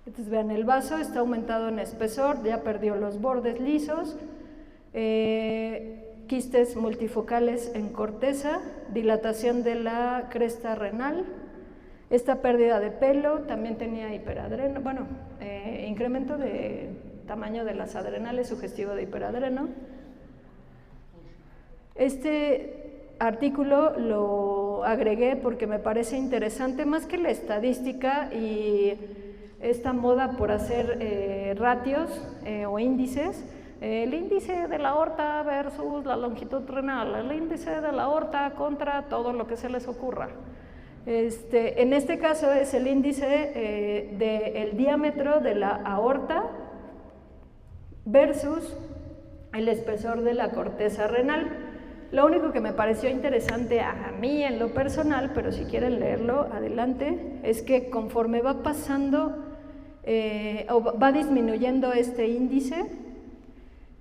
Entonces vean, el vaso está aumentado en espesor, ya perdió los bordes lisos, quistes multifocales en corteza, dilatación de la cresta renal, esta pérdida de pelo, también tenía hiperadreno, incremento de tamaño de las adrenales sugestivo de hiperadreno. Este artículo lo agregué porque me parece interesante, más que la estadística y esta moda por hacer ratios o índices, el índice de la aorta versus la longitud renal, el índice de la aorta contra todo lo que se les ocurra. En este caso es el índice del diámetro de la aorta versus el espesor de la corteza renal. Lo único que me pareció interesante a mí en lo personal, pero si quieren leerlo, adelante, es que conforme va pasando o va disminuyendo este índice,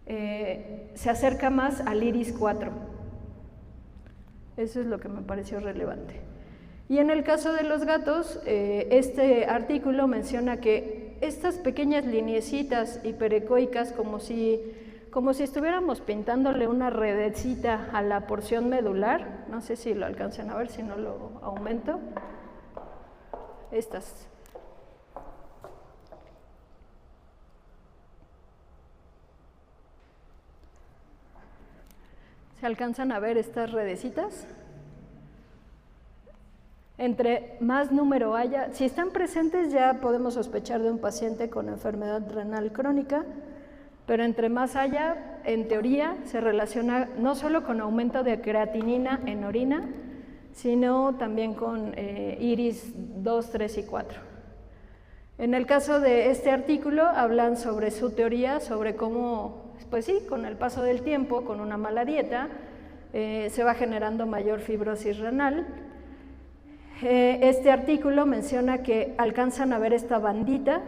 se acerca más al iris 4. Eso es lo que me pareció relevante. Y en el caso de los gatos, este artículo menciona que estas pequeñas lineecitas hiperecoicas, como si como si estuviéramos pintándole una redecita a la porción medular. No sé si lo alcancen a ver, si no lo aumento. Estas. ¿Se alcanzan a ver estas redecitas? Entre más número haya, si están presentes ya podemos sospechar de un paciente con enfermedad renal crónica, pero entre más haya, en teoría, se relaciona no solo con aumento de creatinina en orina, sino también con iris 2, 3 y 4. En el caso de este artículo hablan sobre su teoría, sobre cómo, pues sí, con el paso del tiempo, con una mala dieta, se va generando mayor fibrosis renal. Este artículo menciona que alcanzan a ver esta bandita,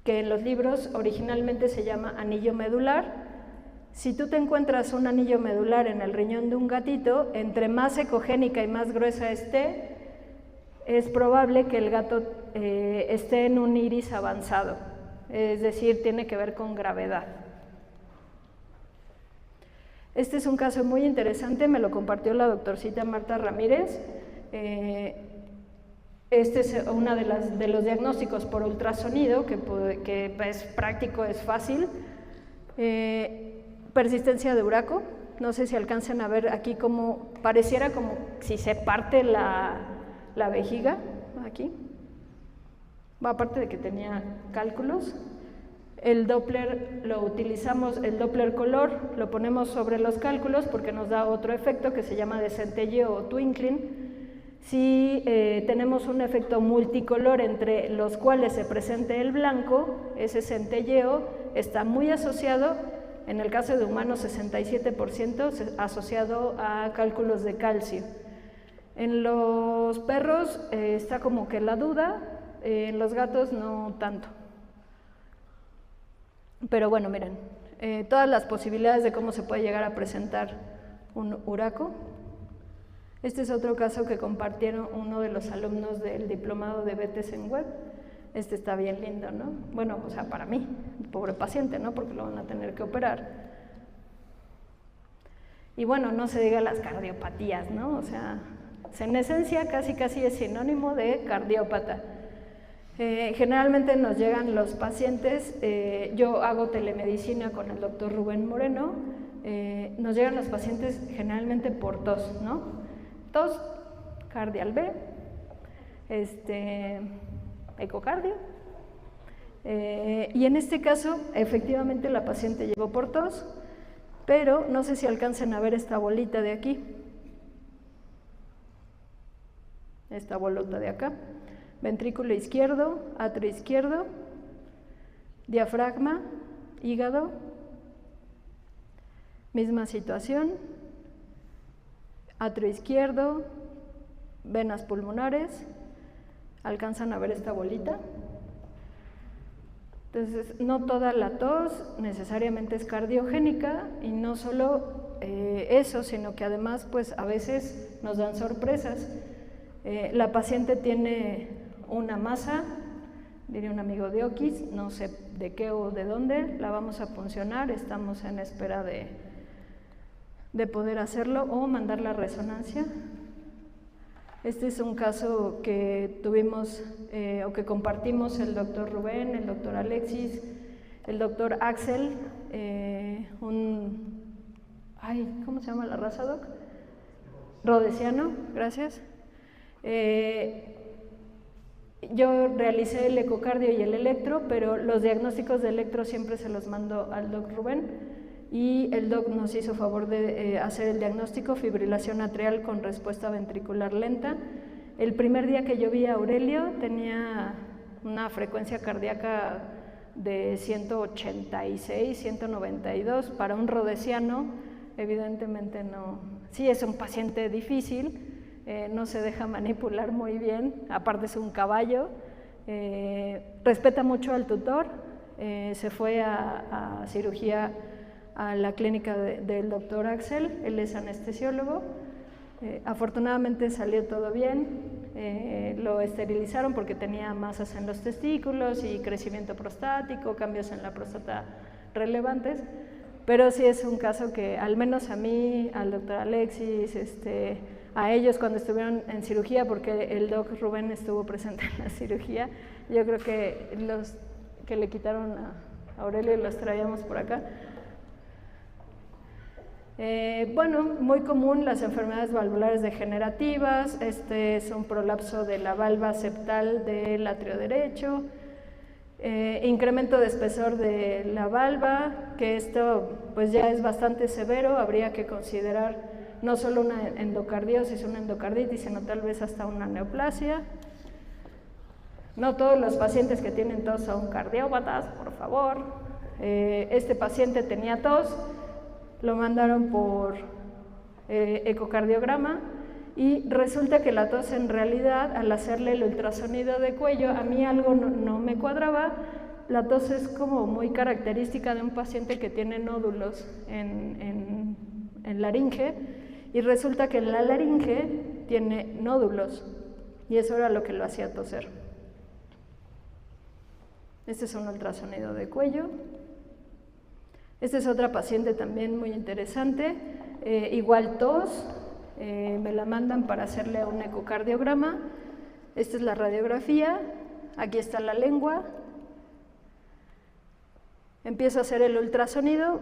que en los libros originalmente se llama anillo medular. Si tú te encuentras un anillo medular en el riñón de un gatito, entre más ecogénica y más gruesa esté, es probable que el gato esté en un iris avanzado, es decir, tiene que ver con gravedad. Este es un caso muy interesante, me lo compartió la doctorcita Marta Ramírez. Este es uno de los diagnósticos por ultrasonido, que es práctico, es fácil. Persistencia de uraco, no sé si alcancen a ver aquí como pareciera como si se parte la vejiga, aquí. Aparte de que tenía cálculos. El Doppler lo utilizamos, el Doppler color, lo ponemos sobre los cálculos porque nos da otro efecto que se llama de centelleo o twinkling. Si tenemos un efecto multicolor entre los cuales se presente el blanco, ese centelleo está muy asociado, en el caso de humanos 67%, asociado a cálculos de calcio. En los perros está como que la duda, en los gatos no tanto. Pero bueno, miren, todas las posibilidades de cómo se puede llegar a presentar un uraco. Este es otro caso que compartieron uno de los alumnos del diplomado de BTS en web. Este está bien lindo, ¿no? Bueno, o sea, para mí, pobre paciente, ¿no? Porque lo van a tener que operar. Y bueno, no se diga las cardiopatías, ¿no? O sea, en esencia casi es sinónimo de cardiópata. Generalmente nos llegan los pacientes, yo hago telemedicina con el doctor Rubén Moreno, nos llegan los pacientes generalmente por tos, ¿no? Tos, cardial B, ecocardio, y en este caso efectivamente la paciente llegó por tos, pero no sé si alcancen a ver esta bolita de aquí, esta bolota de acá. Ventrículo izquierdo, atrio izquierdo, diafragma, hígado, misma situación, atrio izquierdo, venas pulmonares, ¿alcanzan a ver esta bolita? Entonces, no toda la tos necesariamente es cardiogénica y no solo eso, sino que además, pues a veces nos dan sorpresas. La paciente tiene una masa, diría un amigo de Oquis, no sé de qué o de dónde, la vamos a puncionar, estamos en espera de poder hacerlo o mandar la resonancia. Este es un caso que tuvimos o que compartimos el doctor Rubén, el doctor Alexis, el doctor Axel, ¿cómo se llama la raza, doc? Rodesiano, gracias. Yo realicé el ecocardio y el electro, pero los diagnósticos de electro siempre se los mando al doc Rubén y el doc nos hizo favor de hacer el diagnóstico, fibrilación atrial con respuesta ventricular lenta. El primer día que yo vi a Aurelio tenía una frecuencia cardíaca de 186, 192, para un rodesiano evidentemente no, sí es un paciente difícil. No se deja manipular muy bien, aparte es un caballo, respeta mucho al tutor, se fue a cirugía a la clínica del doctor Axel, él es anestesiólogo, afortunadamente salió todo bien, lo esterilizaron porque tenía masas en los testículos y crecimiento prostático, cambios en la próstata relevantes, pero sí es un caso que al menos a mí, al doctor Alexis, a ellos cuando estuvieron en cirugía, porque el doc Rubén estuvo presente en la cirugía, yo creo que los que le quitaron a Aurelio los traíamos por acá. Bueno, muy común las enfermedades valvulares degenerativas, es un prolapso de la valva septal del atrio derecho, incremento de espesor de la valva, que esto pues ya es bastante severo, habría que considerar no solo una endocardiosis, una endocarditis, sino tal vez hasta una neoplasia. No todos los pacientes que tienen tos son cardiópatas, por favor. Este paciente tenía tos, lo mandaron por ecocardiograma y resulta que la tos en realidad, al hacerle el ultrasonido de cuello, a mí algo no me cuadraba. La tos es como muy característica de un paciente que tiene nódulos en laringe, y resulta que en la laringe tiene nódulos y eso era lo que lo hacía toser. Este es un ultrasonido de cuello. Esta es otra paciente también muy interesante, igual tos, me la mandan para hacerle un ecocardiograma. Esta es la radiografía, aquí está la lengua. Empiezo a hacer el ultrasonido,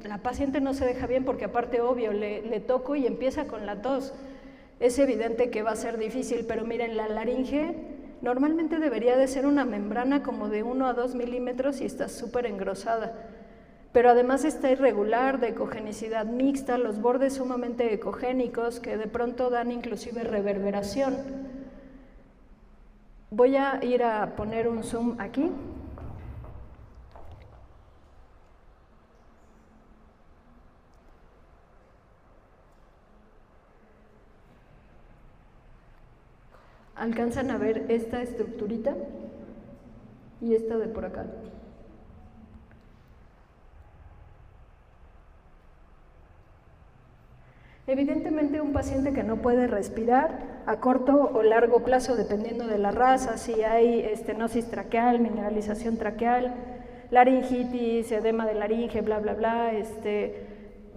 la paciente no se deja bien porque aparte obvio, le toco y empieza con la tos. Es evidente que va a ser difícil, pero miren, la laringe normalmente debería de ser una membrana como de 1 a 2 milímetros y está súper engrosada. Pero además está irregular, de ecogenicidad mixta, los bordes sumamente ecogénicos que de pronto dan inclusive reverberación. Voy a ir a poner un zoom aquí. ¿Alcanzan a ver esta estructurita? Y esta de por acá. Evidentemente un paciente que no puede respirar a corto o largo plazo, dependiendo de la raza, si hay estenosis traqueal, mineralización traqueal, laringitis, edema de laringe, bla, bla, bla,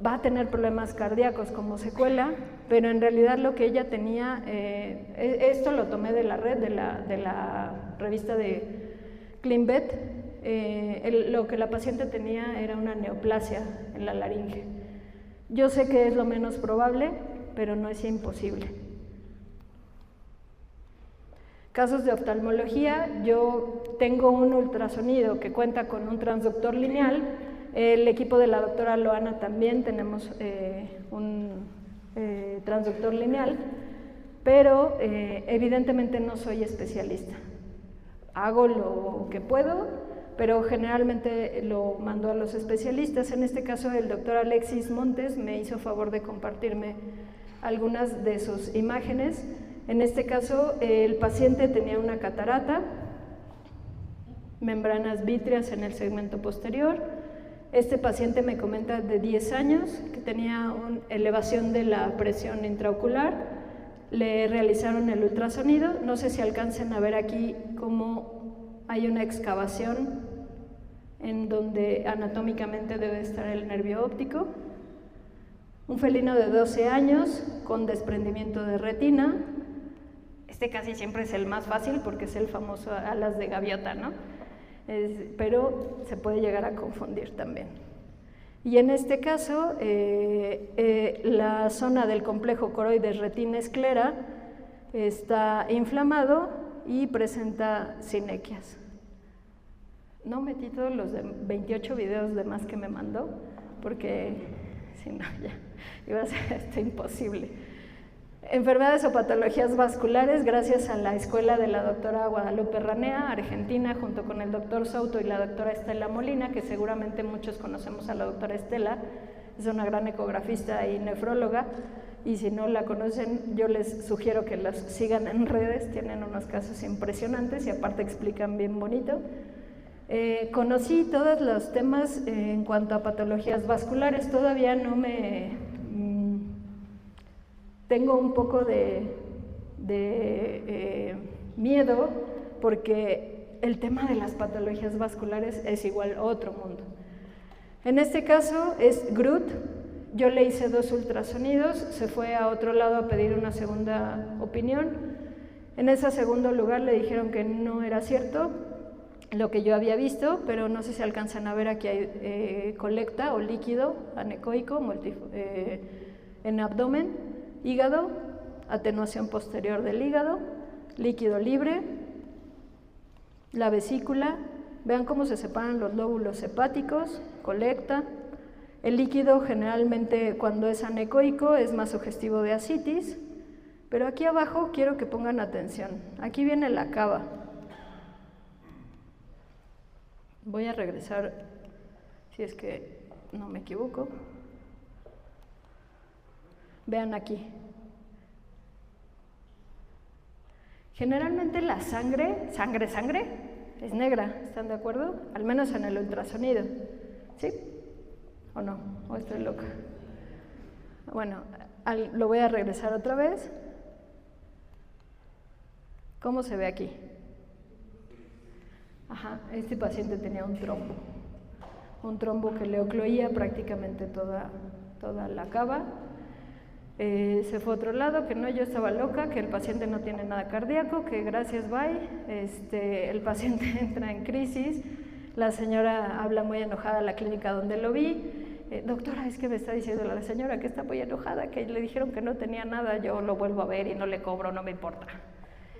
va a tener problemas cardíacos como secuela, pero en realidad lo que ella tenía, esto lo tomé de la red, de la revista de ClinVet, lo que la paciente tenía era una neoplasia en la laringe. Yo sé que es lo menos probable, pero no es imposible. Casos de oftalmología, yo tengo un ultrasonido que cuenta con un transductor lineal. El equipo de la doctora Loana también tenemos un transductor lineal, pero evidentemente no soy especialista. Hago lo que puedo, pero generalmente lo mando a los especialistas. En este caso el doctor Alexis Montes me hizo favor de compartirme algunas de sus imágenes. En este caso el paciente tenía una catarata, membranas vítreas en el segmento posterior. Este paciente me comenta de 10 años que tenía una elevación de la presión intraocular. Le realizaron el ultrasonido. No sé si alcancen a ver aquí cómo hay una excavación en donde anatómicamente debe estar el nervio óptico. Un felino de 12 años con desprendimiento de retina. Este casi siempre es el más fácil porque es el famoso alas de gaviota, ¿no? Pero se puede llegar a confundir también. Y en este caso, la zona del complejo coroides retina-esclera está inflamado y presenta sinequias. No metí todos los 28 videos de más que me mandó, porque si no, ya iba a ser esto imposible. Enfermedades o patologías vasculares, gracias a la escuela de la doctora Guadalupe Ranea, Argentina, junto con el doctor Souto y la doctora Estela Molina, que seguramente muchos conocemos a la doctora Estela, es una gran ecografista y nefróloga, y si no la conocen, yo les sugiero que las sigan en redes, tienen unos casos impresionantes y aparte explican bien bonito. Conocí todos los temas en cuanto a patologías vasculares, todavía no me... tengo un poco de miedo porque el tema de las patologías vasculares es igual otro mundo. En este caso es Groot. Yo le hice 2 ultrasonidos, se fue a otro lado a pedir una segunda opinión. En ese segundo lugar le dijeron que no era cierto lo que yo había visto, pero no sé si alcanzan a ver, aquí hay colecta o líquido anecoico en abdomen, hígado, atenuación posterior del hígado, líquido libre, la vesícula. Vean cómo se separan los lóbulos hepáticos, colecta. El líquido generalmente cuando es anecoico es más sugestivo de ascitis, pero aquí abajo quiero que pongan atención. Aquí viene la cava. Voy a regresar, si es que no me equivoco. Vean aquí. Generalmente la sangre, es negra, ¿están de acuerdo? Al menos en el ultrasonido, ¿sí? ¿O no? ¿O estoy loca? Bueno, lo voy a regresar otra vez. ¿Cómo se ve aquí? Ajá, este paciente tenía un trombo que le ocluía prácticamente toda la cava. Se fue a otro lado, que no, yo estaba loca, que el paciente no tiene nada cardíaco, que gracias, bye. El paciente entra en crisis, la señora habla muy enojada a la clínica donde lo vi. Doctora, es que me está diciendo la señora que está muy enojada, que le dijeron que no tenía nada, yo lo vuelvo a ver y no le cobro, no me importa.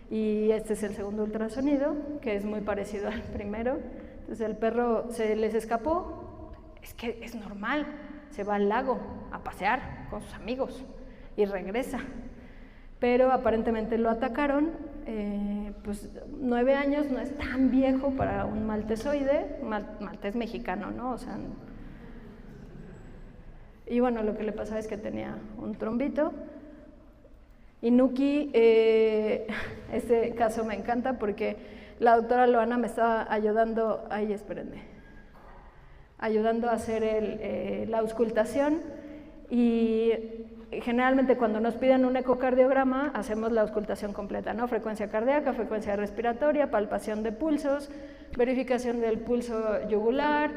Y este es el segundo ultrasonido, que es muy parecido al primero. Entonces el perro se les escapó, es que es normal, se va al lago a pasear con sus amigos y regresa. Pero aparentemente lo atacaron, pues 9 años no es tan viejo para un maltesoide, maltés mexicano, ¿no? O sea, y bueno, lo que le pasaba es que tenía un trombito. Y Nuki, este caso me encanta porque la doctora Loana me estaba ayudando, ayudando a hacer la auscultación, y generalmente cuando nos piden un ecocardiograma hacemos la auscultación completa, ¿no? Frecuencia cardíaca, frecuencia respiratoria, palpación de pulsos, verificación del pulso yugular,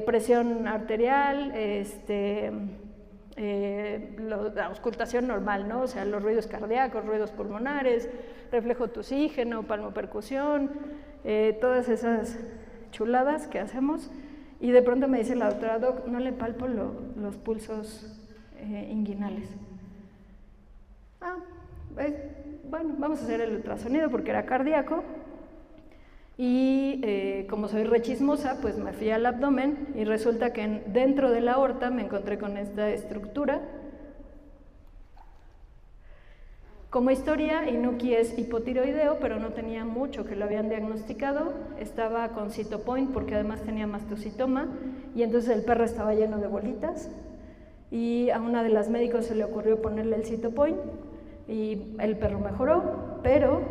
presión arterial, la auscultación normal, ¿no? O sea, los ruidos cardíacos, ruidos pulmonares, reflejo tusígeno, palmopercusión, todas esas chuladas que hacemos. Y de pronto me dice la doctora, doc, no le palpo los pulsos inguinales. Bueno, vamos a hacer el ultrasonido porque era cardíaco. Y como soy rechismosa, pues me fui al abdomen y resulta que dentro de la aorta me encontré con esta estructura. Como historia, Inuki es hipotiroideo, pero no tenía mucho que lo habían diagnosticado. Estaba con citopoint porque además tenía mastocitoma, y entonces el perro estaba lleno de bolitas, y a una de las médicos se le ocurrió ponerle el citopoint y el perro mejoró, pero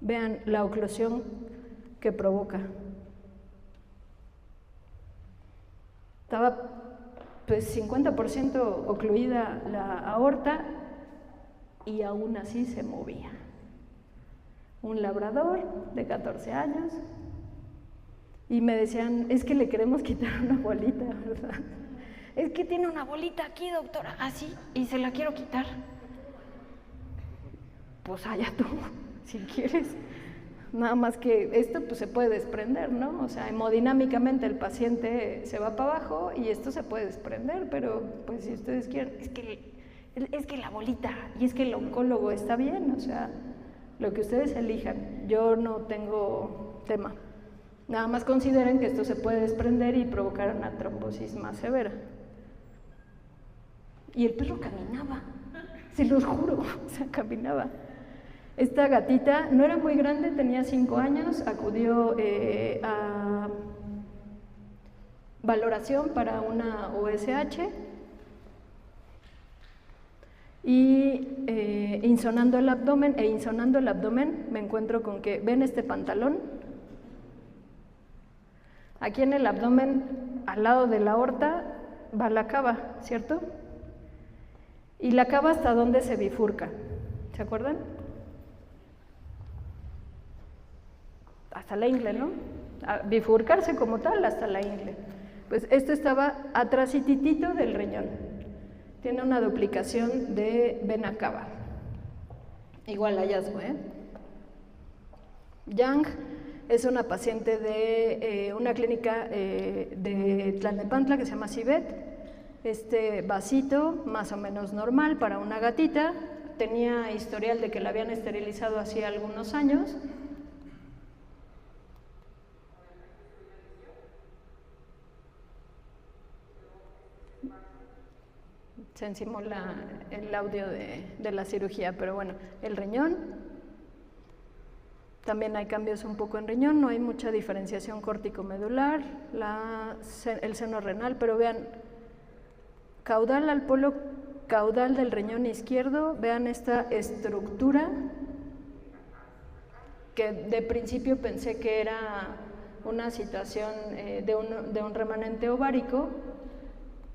vean la oclusión que provoca. Estaba pues 50% ocluida la aorta y aún así se movía. Un labrador de 14 años, y me decían, es que le queremos quitar una bolita, ¿verdad? Es que tiene una bolita aquí, doctora, así, y se la quiero quitar. Pues allá tú, si quieres. Nada más que esto pues se puede desprender, ¿no? O sea, hemodinámicamente el paciente se va para abajo y esto se puede desprender, pero pues si ustedes quieren, es que la bolita, y es que el oncólogo está bien, o sea, lo que ustedes elijan. Yo no tengo tema. Nada más consideren que esto se puede desprender y provocar una trombosis más severa. Y el perro caminaba, se los juro, o sea, caminaba. Esta gatita no era muy grande, tenía 5 años, acudió a valoración para una OSH y insonando el abdomen me encuentro con que, ¿ven este pantalón? Aquí en el abdomen, al lado de la aorta, va la cava, ¿cierto? Y la cava hasta dónde se bifurca, ¿se acuerdan? Hasta la ingle, ¿no? A bifurcarse como tal hasta la ingle. Pues esto estaba atrásititito del riñón. Tiene una duplicación de vena cava. Igual hallazgo, Yang es una paciente de una clínica de Tlalnepantla que se llama Cibet. Este vasito, más o menos normal para una gatita, tenía historial de que la habían esterilizado hacía algunos años. Se encimó el audio de la cirugía, pero bueno, el riñón. También hay cambios un poco en riñón, no hay mucha diferenciación córtico-medular, el seno renal, pero vean, caudal al polo caudal del riñón izquierdo, vean esta estructura que de principio pensé que era una situación de un remanente ovárico,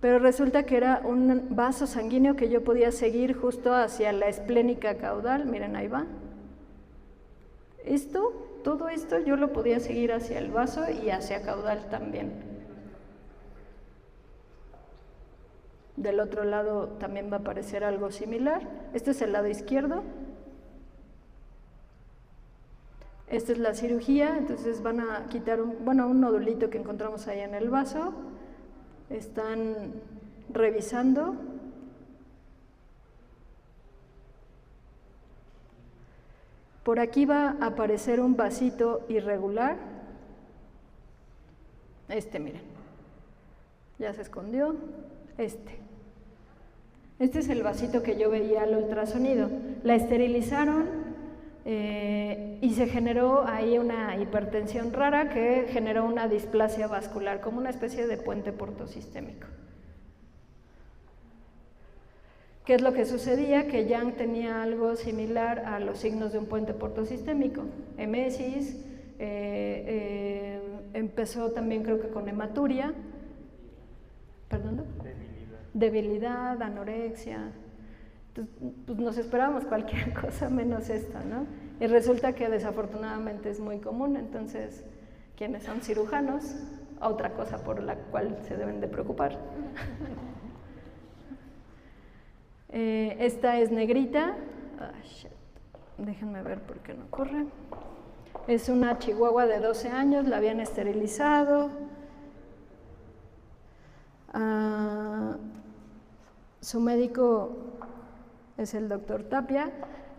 pero resulta que era un vaso sanguíneo que yo podía seguir justo hacia la esplénica caudal, miren ahí va. Todo esto yo lo podía seguir hacia el vaso y hacia caudal también. Del otro lado también va a aparecer algo similar. Este es el lado izquierdo. Esta es la cirugía, entonces van a quitar un nodulito que encontramos ahí en el vaso. Están revisando. Por aquí va a aparecer un vasito irregular. Miren, ya se escondió. Este es el vasito que yo veía al ultrasonido. La esterilizaron y se generó ahí una hipertensión rara que generó una displasia vascular, como una especie de puente portosistémico. ¿Qué es lo que sucedía? Que Yang tenía algo similar a los signos de un puente portosistémico, emesis, empezó también creo que con hematuria, ¿perdón? Debilidad, anorexia. Entonces, pues nos esperábamos cualquier cosa menos esto, ¿no? Y resulta que desafortunadamente es muy común, entonces quienes son cirujanos, otra cosa por la cual se deben de preocupar. Esta es negrita. Déjenme ver por qué no corre. Es una chihuahua de 12 años, la habían esterilizado. Su médico es el doctor Tapia,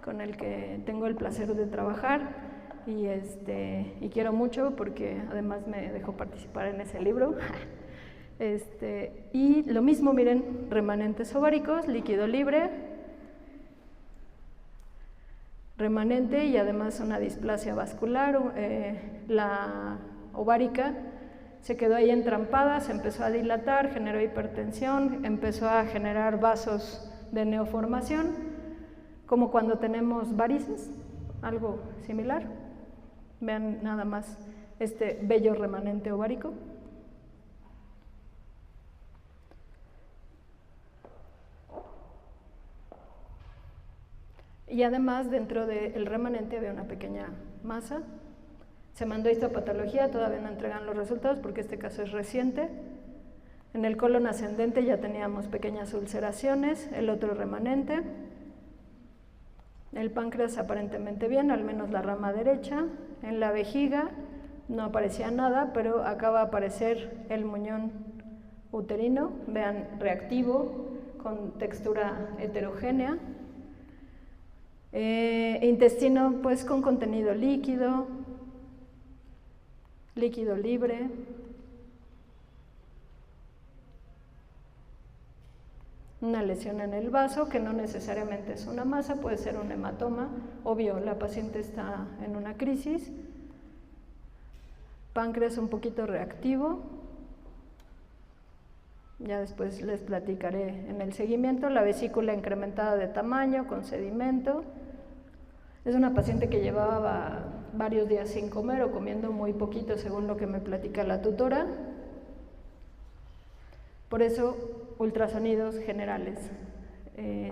con el que tengo el placer de trabajar y quiero mucho porque además me dejó participar en ese libro. Y lo mismo, miren, remanentes ováricos, líquido libre, remanente y además una displasia vascular. La ovárica se quedó ahí entrampada, se empezó a dilatar, generó hipertensión, empezó a generar vasos de neoformación, como cuando tenemos varices, algo similar. Vean nada más este vello remanente ovárico. Y además dentro del remanente había una pequeña masa. Se mandó histopatología, todavía no entregan los resultados porque este caso es reciente. En el colon ascendente ya teníamos pequeñas ulceraciones, el otro remanente. El páncreas aparentemente bien, al menos la rama derecha. En la vejiga no aparecía nada, pero acaba de aparecer el muñón uterino, vean, reactivo, con textura heterogénea. Intestino pues con contenido líquido, líquido libre. Una lesión en el vaso, que no necesariamente es una masa, puede ser un hematoma. Obvio, la paciente está en una crisis. Páncreas un poquito reactivo. Ya después les platicaré en el seguimiento. La vesícula incrementada de tamaño, con sedimento. Es una paciente que llevaba varios días sin comer o comiendo muy poquito, según lo que me platica la tutora. Por eso, ultrasonidos generales.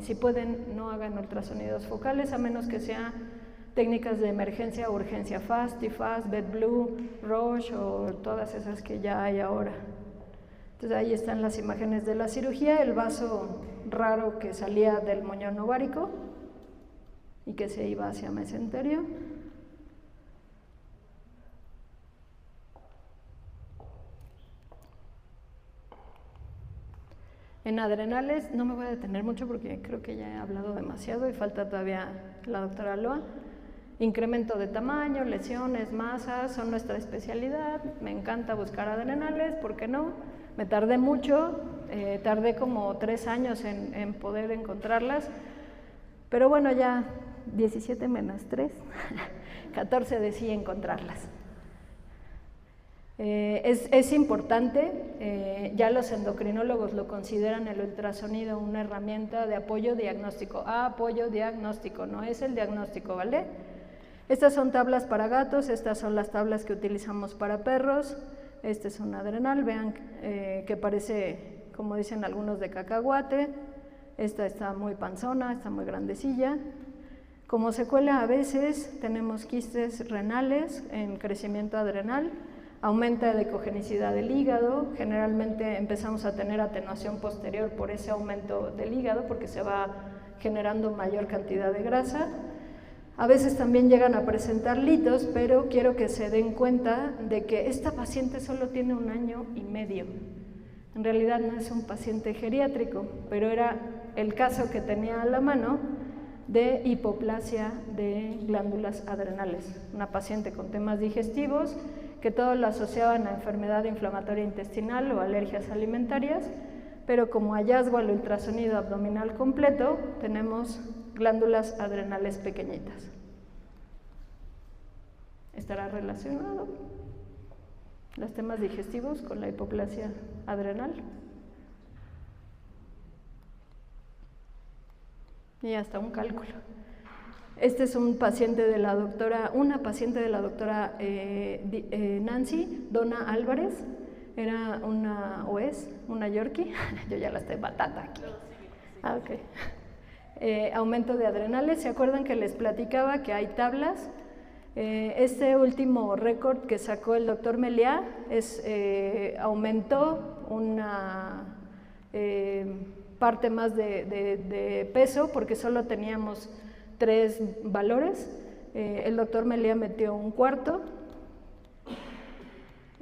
Si pueden, no hagan ultrasonidos focales, a menos que sean técnicas de emergencia o urgencia FAST, TIFAS, BedBlue, Roche o todas esas que ya hay ahora. Entonces ahí están las imágenes de la cirugía, el vaso raro que salía del moñón ovárico y que se iba hacia mesenterio. En adrenales no me voy a detener mucho porque creo que ya he hablado demasiado y falta todavía la doctora Loa. Incremento de tamaño, lesiones, masas, son nuestra especialidad. Me encanta buscar adrenales, ¿por qué no? Me tardé mucho, tardé como 3 años en poder encontrarlas, pero bueno, ya 17 menos 3, 14 decidí encontrarlas. Es importante, ya los endocrinólogos lo consideran el ultrasonido una herramienta de apoyo diagnóstico. Apoyo diagnóstico, no es el diagnóstico, ¿vale? Estas son tablas para gatos, estas son las tablas que utilizamos para perros. Este es un adrenal, vean que parece, como dicen algunos, de cacahuate. Esta está muy panzona, está muy grandecilla. Como secuela a veces tenemos quistes renales en crecimiento adrenal. Aumenta la ecogenicidad del hígado, generalmente empezamos a tener atenuación posterior por ese aumento del hígado porque se va generando mayor cantidad de grasa. A veces también llegan a presentar litos, pero quiero que se den cuenta de que esta paciente solo tiene 1 año y medio. En realidad no es un paciente geriátrico, pero era el caso que tenía a la mano de hipoplasia de glándulas adrenales. Una paciente con temas digestivos que todos lo asociaban a enfermedad inflamatoria intestinal o alergias alimentarias, pero como hallazgo al ultrasonido abdominal completo, tenemos glándulas adrenales pequeñitas. ¿Estará relacionado los temas digestivos con la hipoplasia adrenal? Y hasta un cálculo. Este es un paciente de la doctora, una paciente de la doctora Nancy, Donna Álvarez, era una, o es, una Yorkie, yo ya la estoy batata aquí. Ok. Aumento de adrenales, ¿se acuerdan que les platicaba que hay tablas? Este último récord que sacó el doctor Meliá aumentó una parte más de peso porque solo teníamos 3 valores. El doctor Meliá metió 1/4.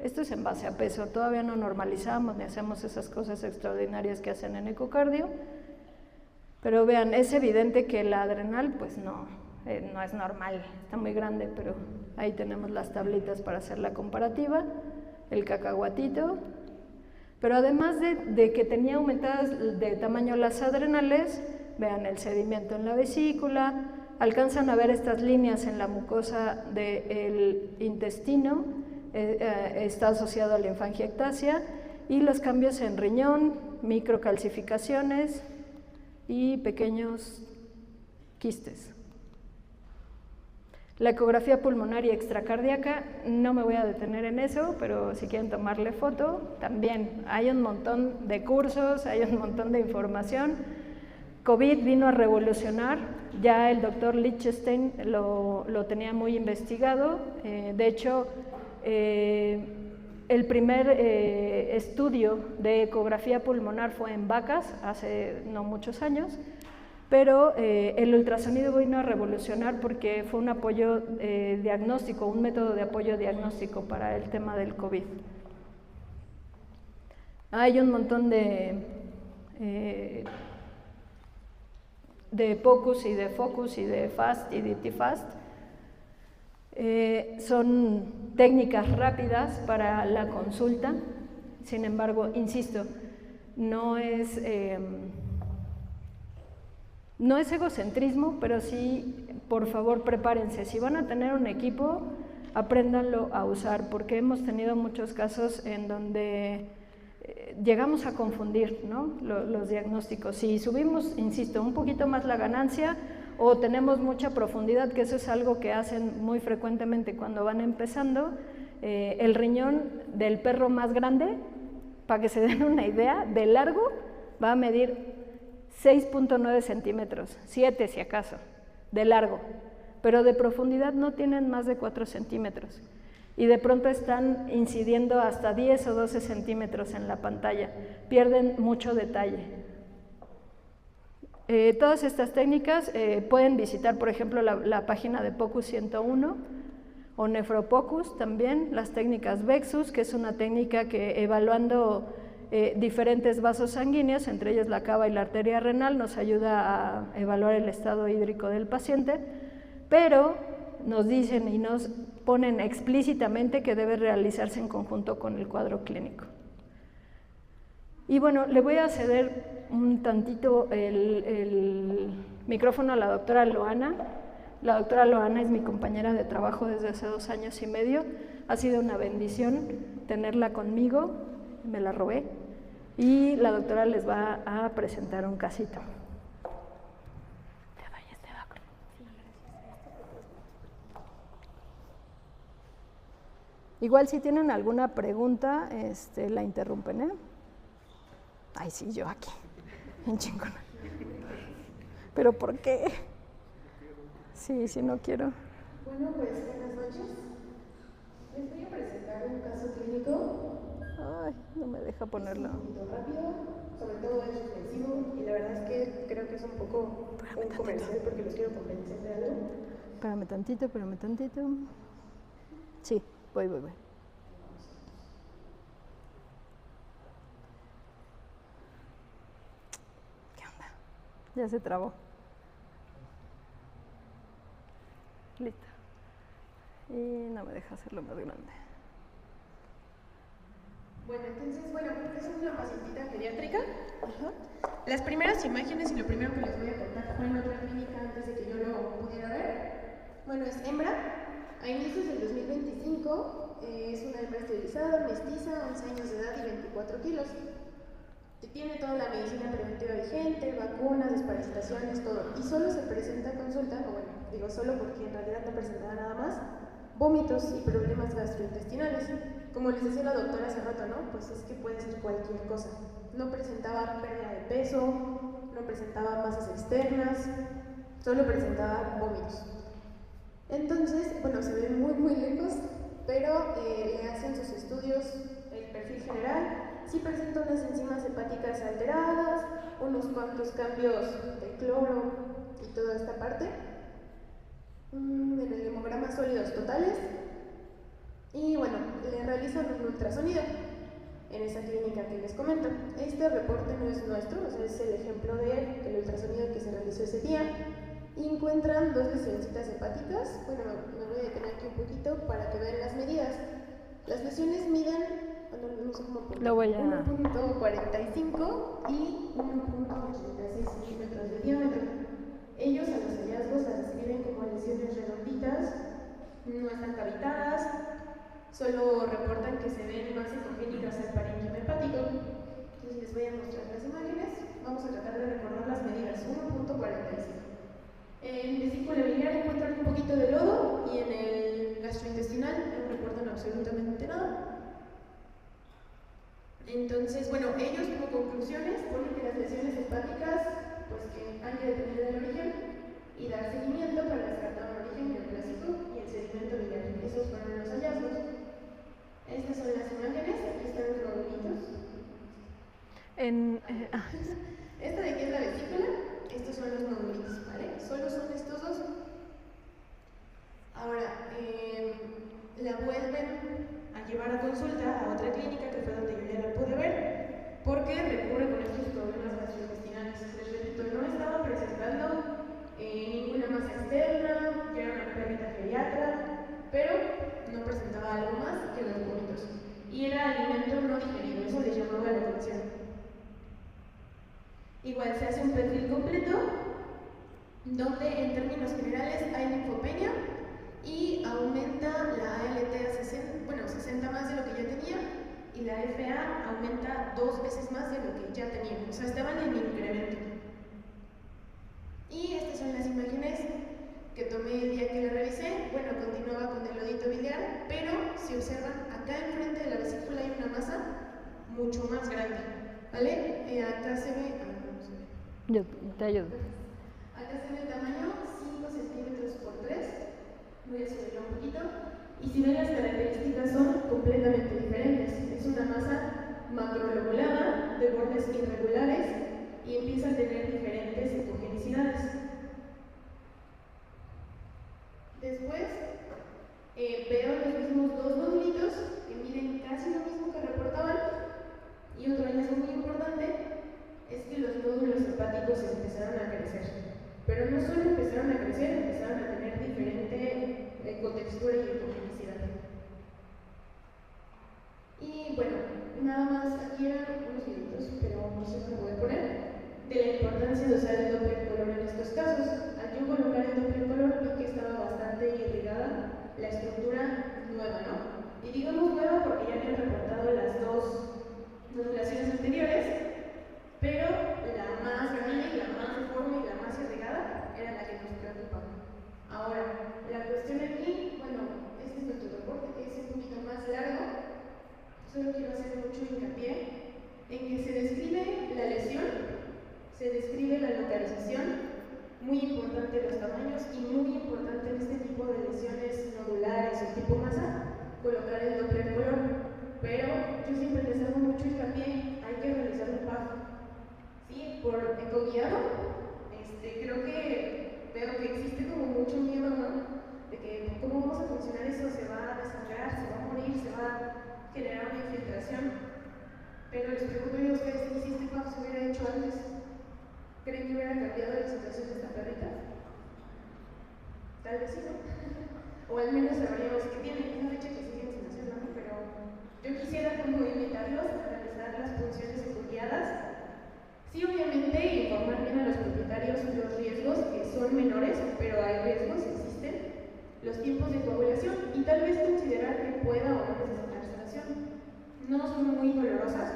Esto es en base a peso, todavía no normalizamos ni hacemos esas cosas extraordinarias que hacen en ecocardio, pero vean, es evidente que la adrenal pues no es normal, está muy grande, pero ahí tenemos las tablitas para hacer la comparativa, el cacahuatito, pero además de que tenía aumentadas de tamaño las adrenales, vean el sedimento en la vesícula, alcanzan a ver estas líneas en la mucosa del intestino, está asociado a la linfangiectasia, y los cambios en riñón, microcalcificaciones y pequeños quistes. La ecografía pulmonar y extracardíaca, no me voy a detener en eso, pero si quieren tomarle foto, también hay un montón de cursos, hay un montón de información. COVID vino a revolucionar, ya el doctor Lichtenstein lo tenía muy investigado, de hecho, el primer estudio de ecografía pulmonar fue en vacas hace no muchos años, pero el ultrasonido vino a revolucionar porque fue un apoyo diagnóstico, un método de apoyo diagnóstico para el tema del COVID. Hay un montón de POCUS y de FOCUS y de FAST y de TFAST. Son técnicas rápidas para la consulta, sin embargo, insisto, no es egocentrismo, pero sí, por favor, prepárense. Si van a tener un equipo, apréndanlo a usar, porque hemos tenido muchos casos en donde llegamos a confundir, ¿no?, los diagnósticos. Si subimos, insisto, un poquito más la ganancia o tenemos mucha profundidad, que eso es algo que hacen muy frecuentemente cuando van empezando, el riñón del perro más grande, para que se den una idea, de largo va a medir 6.9 centímetros, 7 si acaso, de largo, pero de profundidad no tienen más de 4 centímetros. y de pronto están incidiendo hasta 10 o 12 centímetros en la pantalla, pierden mucho detalle. Todas estas técnicas pueden visitar, por ejemplo, la página de POCUS 101 o Nefropocus también, las técnicas Vexus, que es una técnica que evaluando diferentes vasos sanguíneos, entre ellos la cava y la arteria renal, nos ayuda a evaluar el estado hídrico del paciente, pero nos dicen y nos ponen explícitamente que debe realizarse en conjunto con el cuadro clínico. Y bueno, le voy a ceder un tantito el micrófono a la doctora Loana. La doctora Loana es mi compañera de trabajo desde hace 2 años y medio. Ha sido una bendición tenerla conmigo, me la robé. Y la doctora les va a presentar un casito. Igual si tienen alguna pregunta, la interrumpen, ¿eh? Ay, sí, yo aquí, en chingona. ¿Pero por qué? Sí, sí, no quiero.
Bueno, pues buenas noches. Les voy a presentar un caso clínico.
Ay, no me deja ponerlo.
Un poquito rápido, sobre todo es reflexivo, y la verdad es que creo que es un poco un comercial porque los quiero convencer de algo.
Espérame tantito. Sí, voy. ¿Qué onda? Ya se trabó. Listo. Y no me deja hacerlo más grande.
Bueno, entonces, es una pacientita geriátrica. Las primeras imágenes y lo primero que les voy a contar fue en otra clínica antes de que yo lo pudiera ver. Bueno, es hembra. A inicios del 2025 es una hembra esterilizada, mestiza, 11 años de edad y 24 kilos. Tiene toda la medicina preventiva vigente, vacunas, desparasitaciones, todo. Y solo se presenta a consulta, o bueno, digo solo porque en realidad no presentaba nada más, vómitos y problemas gastrointestinales. Como les decía la doctora hace rato, ¿no? Pues es que puede ser cualquier cosa. No presentaba pérdida de peso, no presentaba masas externas, solo presentaba vómitos. Entonces, bueno, se ve muy lejos, pero le hacen sus estudios, el perfil general. Sí presenta unas enzimas hepáticas alteradas, unos cuantos cambios de cloro y toda esta parte. En el hemograma sólidos totales. Y bueno, le realizan un ultrasonido en esa clínica que les comento. Este reporte no es nuestro, o sea, es el ejemplo del ultrasonido que se realizó ese día. Y encuentran 2 lesioncitas hepáticas. Bueno, me voy a detener aquí un poquito para que vean las medidas. Las lesiones miden, no sé cómo poner, 1.45 y 1.86 centímetros de diámetro. Ellos a los hallazgos las describen como lesiones redonditas, no están cavitadas, solo reportan que se ven más ecogénicas al parénquima hepático. Entonces les voy a mostrar las imágenes. Vamos a tratar de recordar las medidas. 1.45. En vesícula biliar encuentran un poquito de lodo y en el gastrointestinal no reportan absolutamente nada. Entonces, bueno, ellos como conclusiones ponen que las lesiones hepáticas, pues que hay que detener el origen y dar seguimiento para descartar un origen neoplásico y el sedimento biliar. Esos fueron los hallazgos. Estas son las imágenes, aquí están los nodulitos. Esta de aquí es la vesícula, estos son los nodulitos, ¿vale? Solo son estos 2. Ahora, la vuelven a llevar a consulta a otra clínica que fue donde yo ya la pude ver, porque recurre con estos problemas gastrointestinales. Les repito, no estaba presentando ninguna masa externa, que era una pérdida geriatra, pero no presentaba algo más que los vómitos. Y era alimento no digerido, eso les llamaba la atención. Igual se hace un perfil completo, donde en términos generales hay linfopenia y aumenta la ALT a 60 más de lo que ya tenía, y la FA aumenta 2 veces más de lo que ya tenía, o sea, estaban en incremento. Y estas son las imágenes que tomé el día que la revisé. Bueno, continuaba con el lodito biliar, pero si observan, acá enfrente de la vesícula hay una masa mucho más grande, ¿vale? Acá se ve, no se ve.
Yo te ayudo.
Acá se ve el tamaño 5 centímetros por 3. Voy a subirlo un poquito. Y si ven, las características son completamente diferentes. Es una masa macrolobulada, de bordes irregulares, y empieza a tener diferentes ecogenicidades. Después veo los mismos dos nodulitos que miden casi lo mismo que reportaban, y otro hallazgo muy importante es que los nódulos hepáticos empezaron a crecer. Pero no solo empezaron a crecer, empezaron a tener diferente ecotextura y ecogenicidad. Y bueno, nada más, aquí eran unos minutos, pero no sé cómo voy a poner, de la importancia de usar el Doppler color en estos casos. Al yo colocar el Doppler color vi que estaba bastante irrigada la estructura nueva, ¿no? Y digamos nueva porque ya habían reportado las dos nodulaciones anteriores, pero la más grande y la más deforme y la más irrigada era la que nos preocupaba. Ahora, la cuestión aquí, bueno, este es nuestro reporte, que es un poquito más largo. Solo quiero hacer mucho hincapié en que se describe la lesión, se describe la localización, muy importante los tamaños y muy importante en este tipo de lesiones nodulares o tipo masa, colocar el Doppler color. Pero yo siempre les hago mucho hincapié, hay que realizar un PAF. ¿Sí? Por ecoguiado, creo que veo que existe como mucho miedo, ¿no? De que cómo vamos a funcionar eso, se va a desangrar, se va a morir, se va a generar una infiltración. Pero les pregunto yo a ustedes, ¿y si este PAF se hubiera hecho antes? ¿Creen que hubiera cambiado la situación de esta perrita? Tal vez sí, ¿no? O al menos sabríamos que tiene una fecha que siguen sin hacerlo, ¿no? Pero yo quisiera como invitarlos a realizar las funciones ecoguiadas. Sí, obviamente, informar bien a los propietarios los riesgos, que son menores, pero hay riesgos, existen, los tiempos de coagulación y tal vez considerar que pueda o no necesitar sedación. No son muy dolorosas,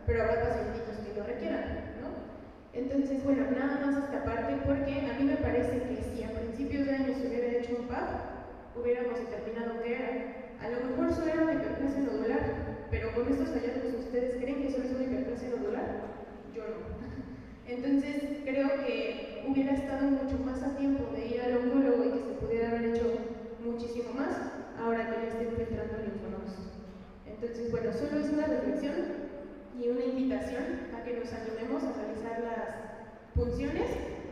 pero habrá pacientitos que lo requieran, ¿no? Entonces, bueno, nada más esta parte, porque a mí me parece que si a principios de año se hubiera hecho un PAF, hubiéramos determinado qué era. A lo mejor solo era una hiperplasia nodular, pero con estos hallazgos, ¿ustedes creen que solo es una hiperplasia nodular? Yo no. Entonces, creo que hubiera estado mucho más a tiempo de ir al oncólogo y que se pudiera haber hecho muchísimo más, ahora que ya estén filtrando linfonodos. Entonces, bueno, solo es una reflexión y una invitación a que nos animemos a realizar las punciones.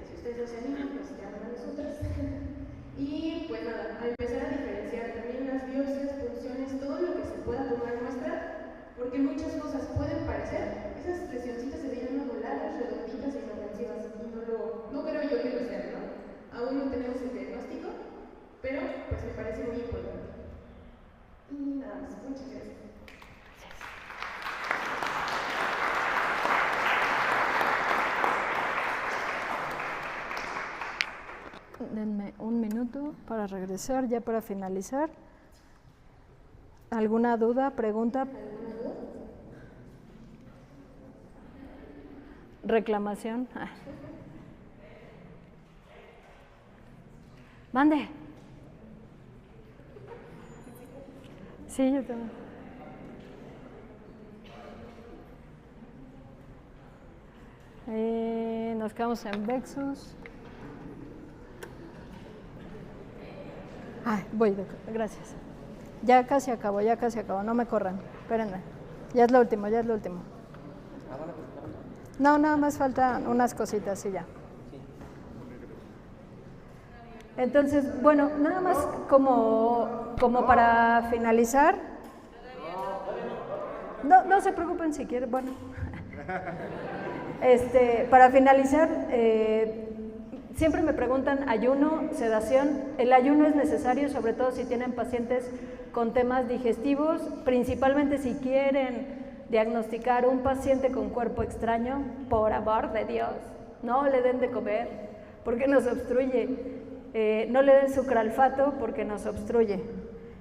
Si ustedes no se animan, pues llaman a nosotras. Y pues nada, a empezar a diferenciar también las biopsias, punciones, todo lo que se pueda tomar muestra, porque muchas cosas pueden parecer, esas lesioncitas se veían nodulares, redonditas e inofensivas, y no creo yo que lo sean, ¿no? Aún no tenemos el diagnóstico, pero pues me parece muy importante. Y nada más, muchas gracias.
Denme un minuto para regresar, ya para finalizar. ¿Alguna duda, pregunta? ¿Reclamación? Mande. Sí, yo también. Nos quedamos en Vexus. Voy, gracias. Ya casi acabo, no me corran, espérenme. Ya es lo último. No, nada más faltan unas cositas y ya. Entonces, bueno, nada más como para finalizar. No se preocupen si quieren, bueno. Para finalizar, siempre me preguntan ayuno, sedación. El ayuno es necesario, sobre todo si tienen pacientes con temas digestivos, principalmente si quieren diagnosticar un paciente con cuerpo extraño, por amor de Dios, no le den de comer porque nos obstruye, no le den sucralfato porque nos obstruye.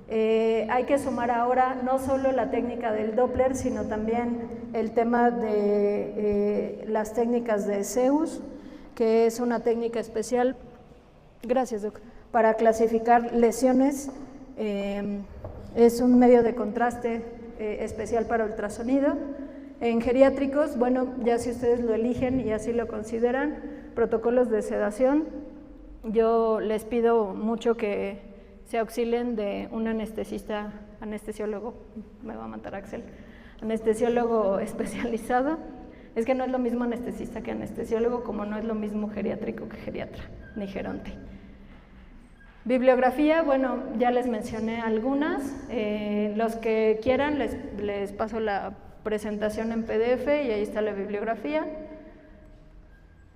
Hay que sumar ahora no solo la técnica del Doppler, sino también el tema de las técnicas de Zeus, que es una técnica especial, gracias Doc, para clasificar lesiones. Es un medio de contraste especial para ultrasonido. En geriátricos, bueno, ya si ustedes lo eligen y así lo consideran, protocolos de sedación. Yo les pido mucho que se auxilien de un anestesiólogo, me va a matar Axel, anestesiólogo especializado. Es que no es lo mismo anestesista que anestesiólogo, como no es lo mismo geriátrico que geriatra, ni geronte. Bibliografía, bueno, ya les mencioné algunas. Los que quieran, les paso la presentación en PDF y ahí está la bibliografía.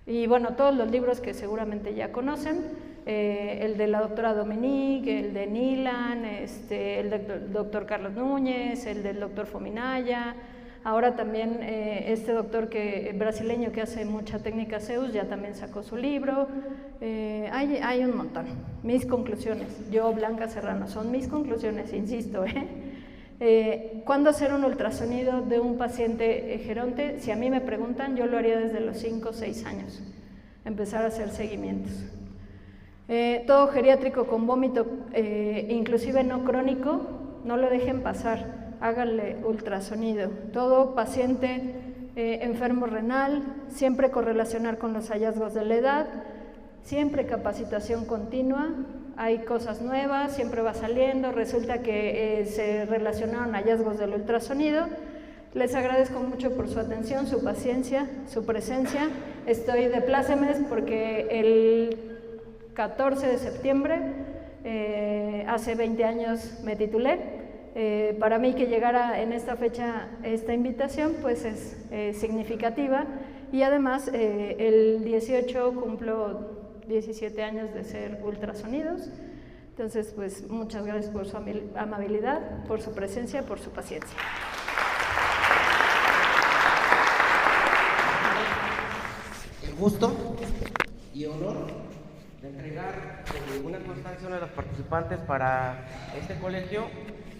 Y bueno, todos los libros que seguramente ya conocen, el de la doctora Dominique, el de Nilan, el del doctor Carlos Núñez, el del doctor Fominaya. Ahora también este doctor brasileño que hace mucha técnica Zeus ya también sacó su libro. Hay un montón. Mis conclusiones, yo Blanca Serrano, son mis conclusiones, insisto. ¿Cuándo hacer un ultrasonido de un paciente geronte? Si a mí me preguntan, yo lo haría desde los 5 o 6 años, empezar a hacer seguimientos. Todo geriátrico con vómito, inclusive no crónico, no lo dejen pasar. Háganle ultrasonido. Todo paciente enfermo renal, siempre correlacionar con los hallazgos de la edad, siempre capacitación continua, hay cosas nuevas, siempre va saliendo, resulta que se relacionaron hallazgos del ultrasonido. Les agradezco mucho por su atención, su paciencia, su presencia. Estoy de plácemes porque el 14 de septiembre, hace 20 años me titulé. Para mí que llegara en esta fecha esta invitación pues es significativa, y además el 18 cumplo 17 años de ser ultrasonidos. Entonces pues muchas gracias por su amabilidad, por su presencia, por su paciencia.
El gusto y honor de entregar una constancia a uno de los participantes para este colegio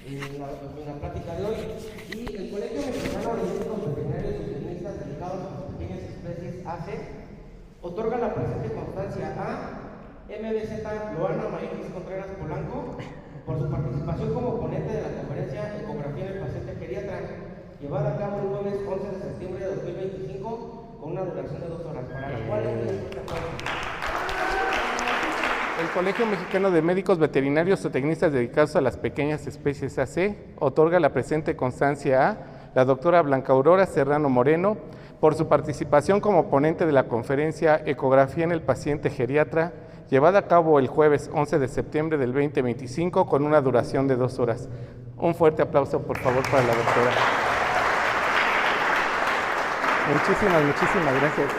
en la plática de hoy. Y el Colegio Mexicano de Médicos Veterinarios y Tecnistas dedicados a las pequeñas especies AC otorga la presente constancia a MBZ Loana Mayris Contreras Polanco por su participación como ponente de la conferencia Ecografía en el paciente geriatra, llevada a cabo el jueves 11 de septiembre de 2025 con una duración de 2 horas, para la cual
el Colegio Mexicano de Médicos Veterinarios o Tecnistas dedicados a las pequeñas especies AC otorga la presente constancia a la doctora Blanca Aurora Serrano Moreno por su participación como ponente de la conferencia Ecografía en el paciente geriatra, llevada a cabo el jueves 11 de septiembre del 2025 con una duración de 2 horas. Un fuerte aplauso, por favor, para la doctora. Muchísimas gracias.